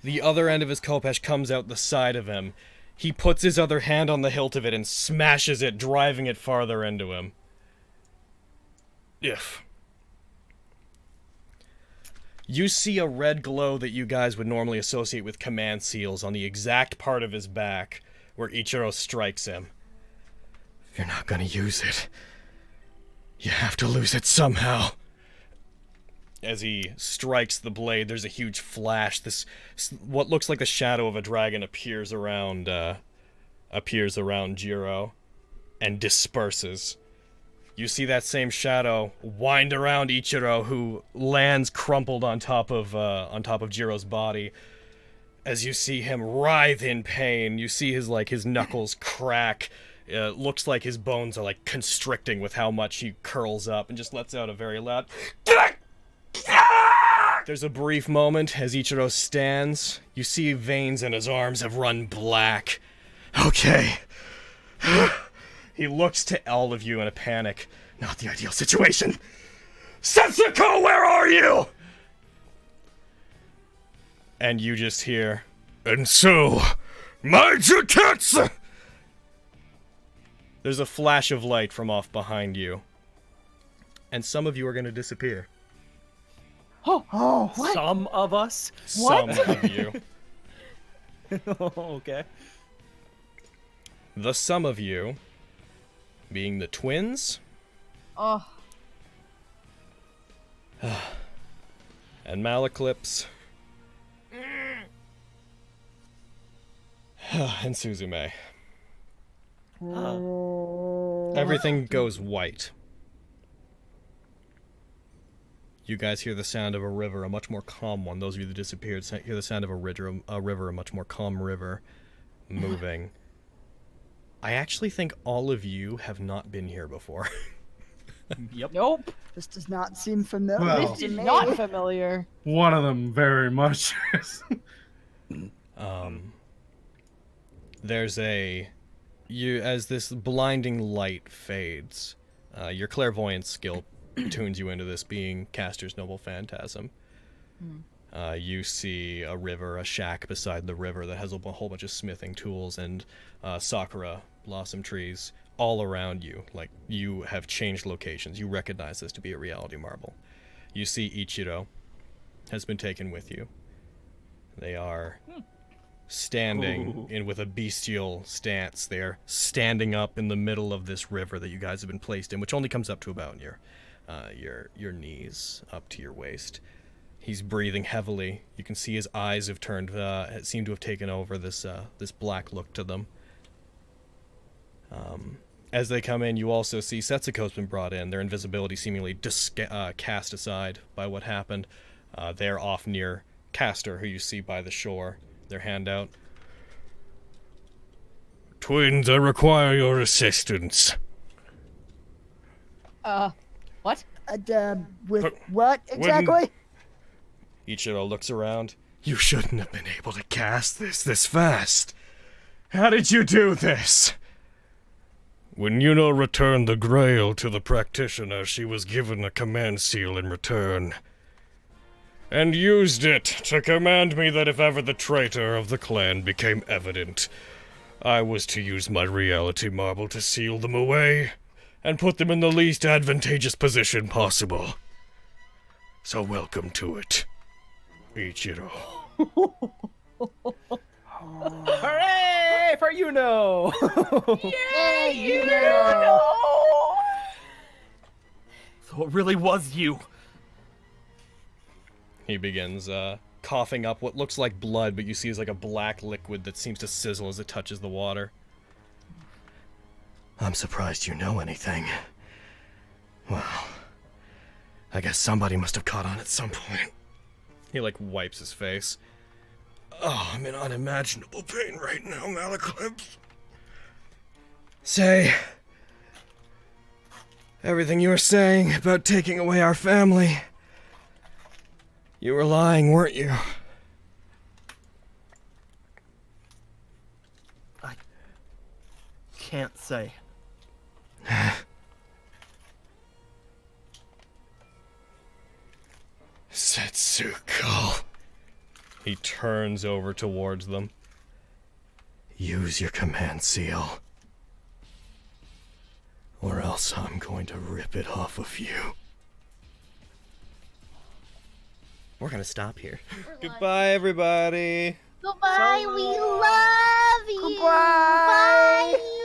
The other end of his khopesh comes out the side of him. He puts his other hand on the hilt of it and smashes it, driving it farther into him. You see a red glow that you guys would normally associate with command seals on the exact part of his back where Ichiro strikes him. If you're not gonna use it, you have to lose it somehow. As he strikes the blade, there's a huge flash. This, what looks like the shadow of a dragon appears around Jiro and disperses. You see that same shadow wind around Ichiro, who lands crumpled on top of Jiro's body. As you see him writhe in pain, you see his knuckles crack. Looks like his bones are like constricting with how much he curls up, and just lets out a very loud. There's a brief moment as Ichiro stands. You see veins in his arms have run black. Okay. He looks to all of you in a panic. Not the ideal situation. Setsuko, where are you? And you just hear, and so, Mind your tits! There's a flash of light from off behind you. And some of you are going to disappear. Oh, what? Some of us. Some of you. Okay. The sum of you being the twins Oh. and Malaclips and Suzume. Everything goes white. You guys hear the sound of a river, a much more calm one. Those of you that disappeared hear the sound of a river, a much more calm river, moving. I actually think all of you have not been here before. Yep. Nope. This does not seem familiar Well- This to is me. not familiar. One of them very much is. There's as this blinding light fades, your clairvoyance skill tunes you into this being Caster's noble phantasm. You see a river, a shack beside the river that has a whole bunch of smithing tools and sakura blossom trees all around you. Like, you have changed locations. You recognize this to be a reality marble. You see Ichiro has been taken with you. They are standing with a bestial stance. They're standing up in the middle of this river that you guys have been placed in, which only comes up to about your knees, up to your waist. He's breathing heavily. You can see his eyes have turned, seem to have taken over this black look to them. As they come in, you also see Setsuko's been brought in. Their invisibility seemingly cast aside by what happened. They're off near Caster, who you see by the shore. Their hand out. Twins, I require your assistance. What? With what exactly? Ichiro looks around. You shouldn't have been able to cast this fast. How did you do this? When Yuno returned the Grail to the practitioner, she was given a command seal in return. And used it to command me that if ever the traitor of the clan became evident, I was to use my reality marble to seal them away and put them in the least advantageous position possible. So welcome to it, Ichiro. Hooray for Yuno! Yay, you know! So it really was you. He begins coughing up what looks like blood, but you see is like a black liquid that seems to sizzle as it touches the water. I'm surprised you know anything. Well, I guess somebody must have caught on at some point. He like wipes his face. Oh, I'm in unimaginable pain right now, Malaclips. Say, everything you were saying about taking away our family, you were lying, weren't you? I can't say. Setsuko. He turns over towards them. Use your command seal. Or else I'm going to rip it off of you. We're gonna stop here. Goodbye, everybody. Goodbye, we love you. Goodbye. Bye.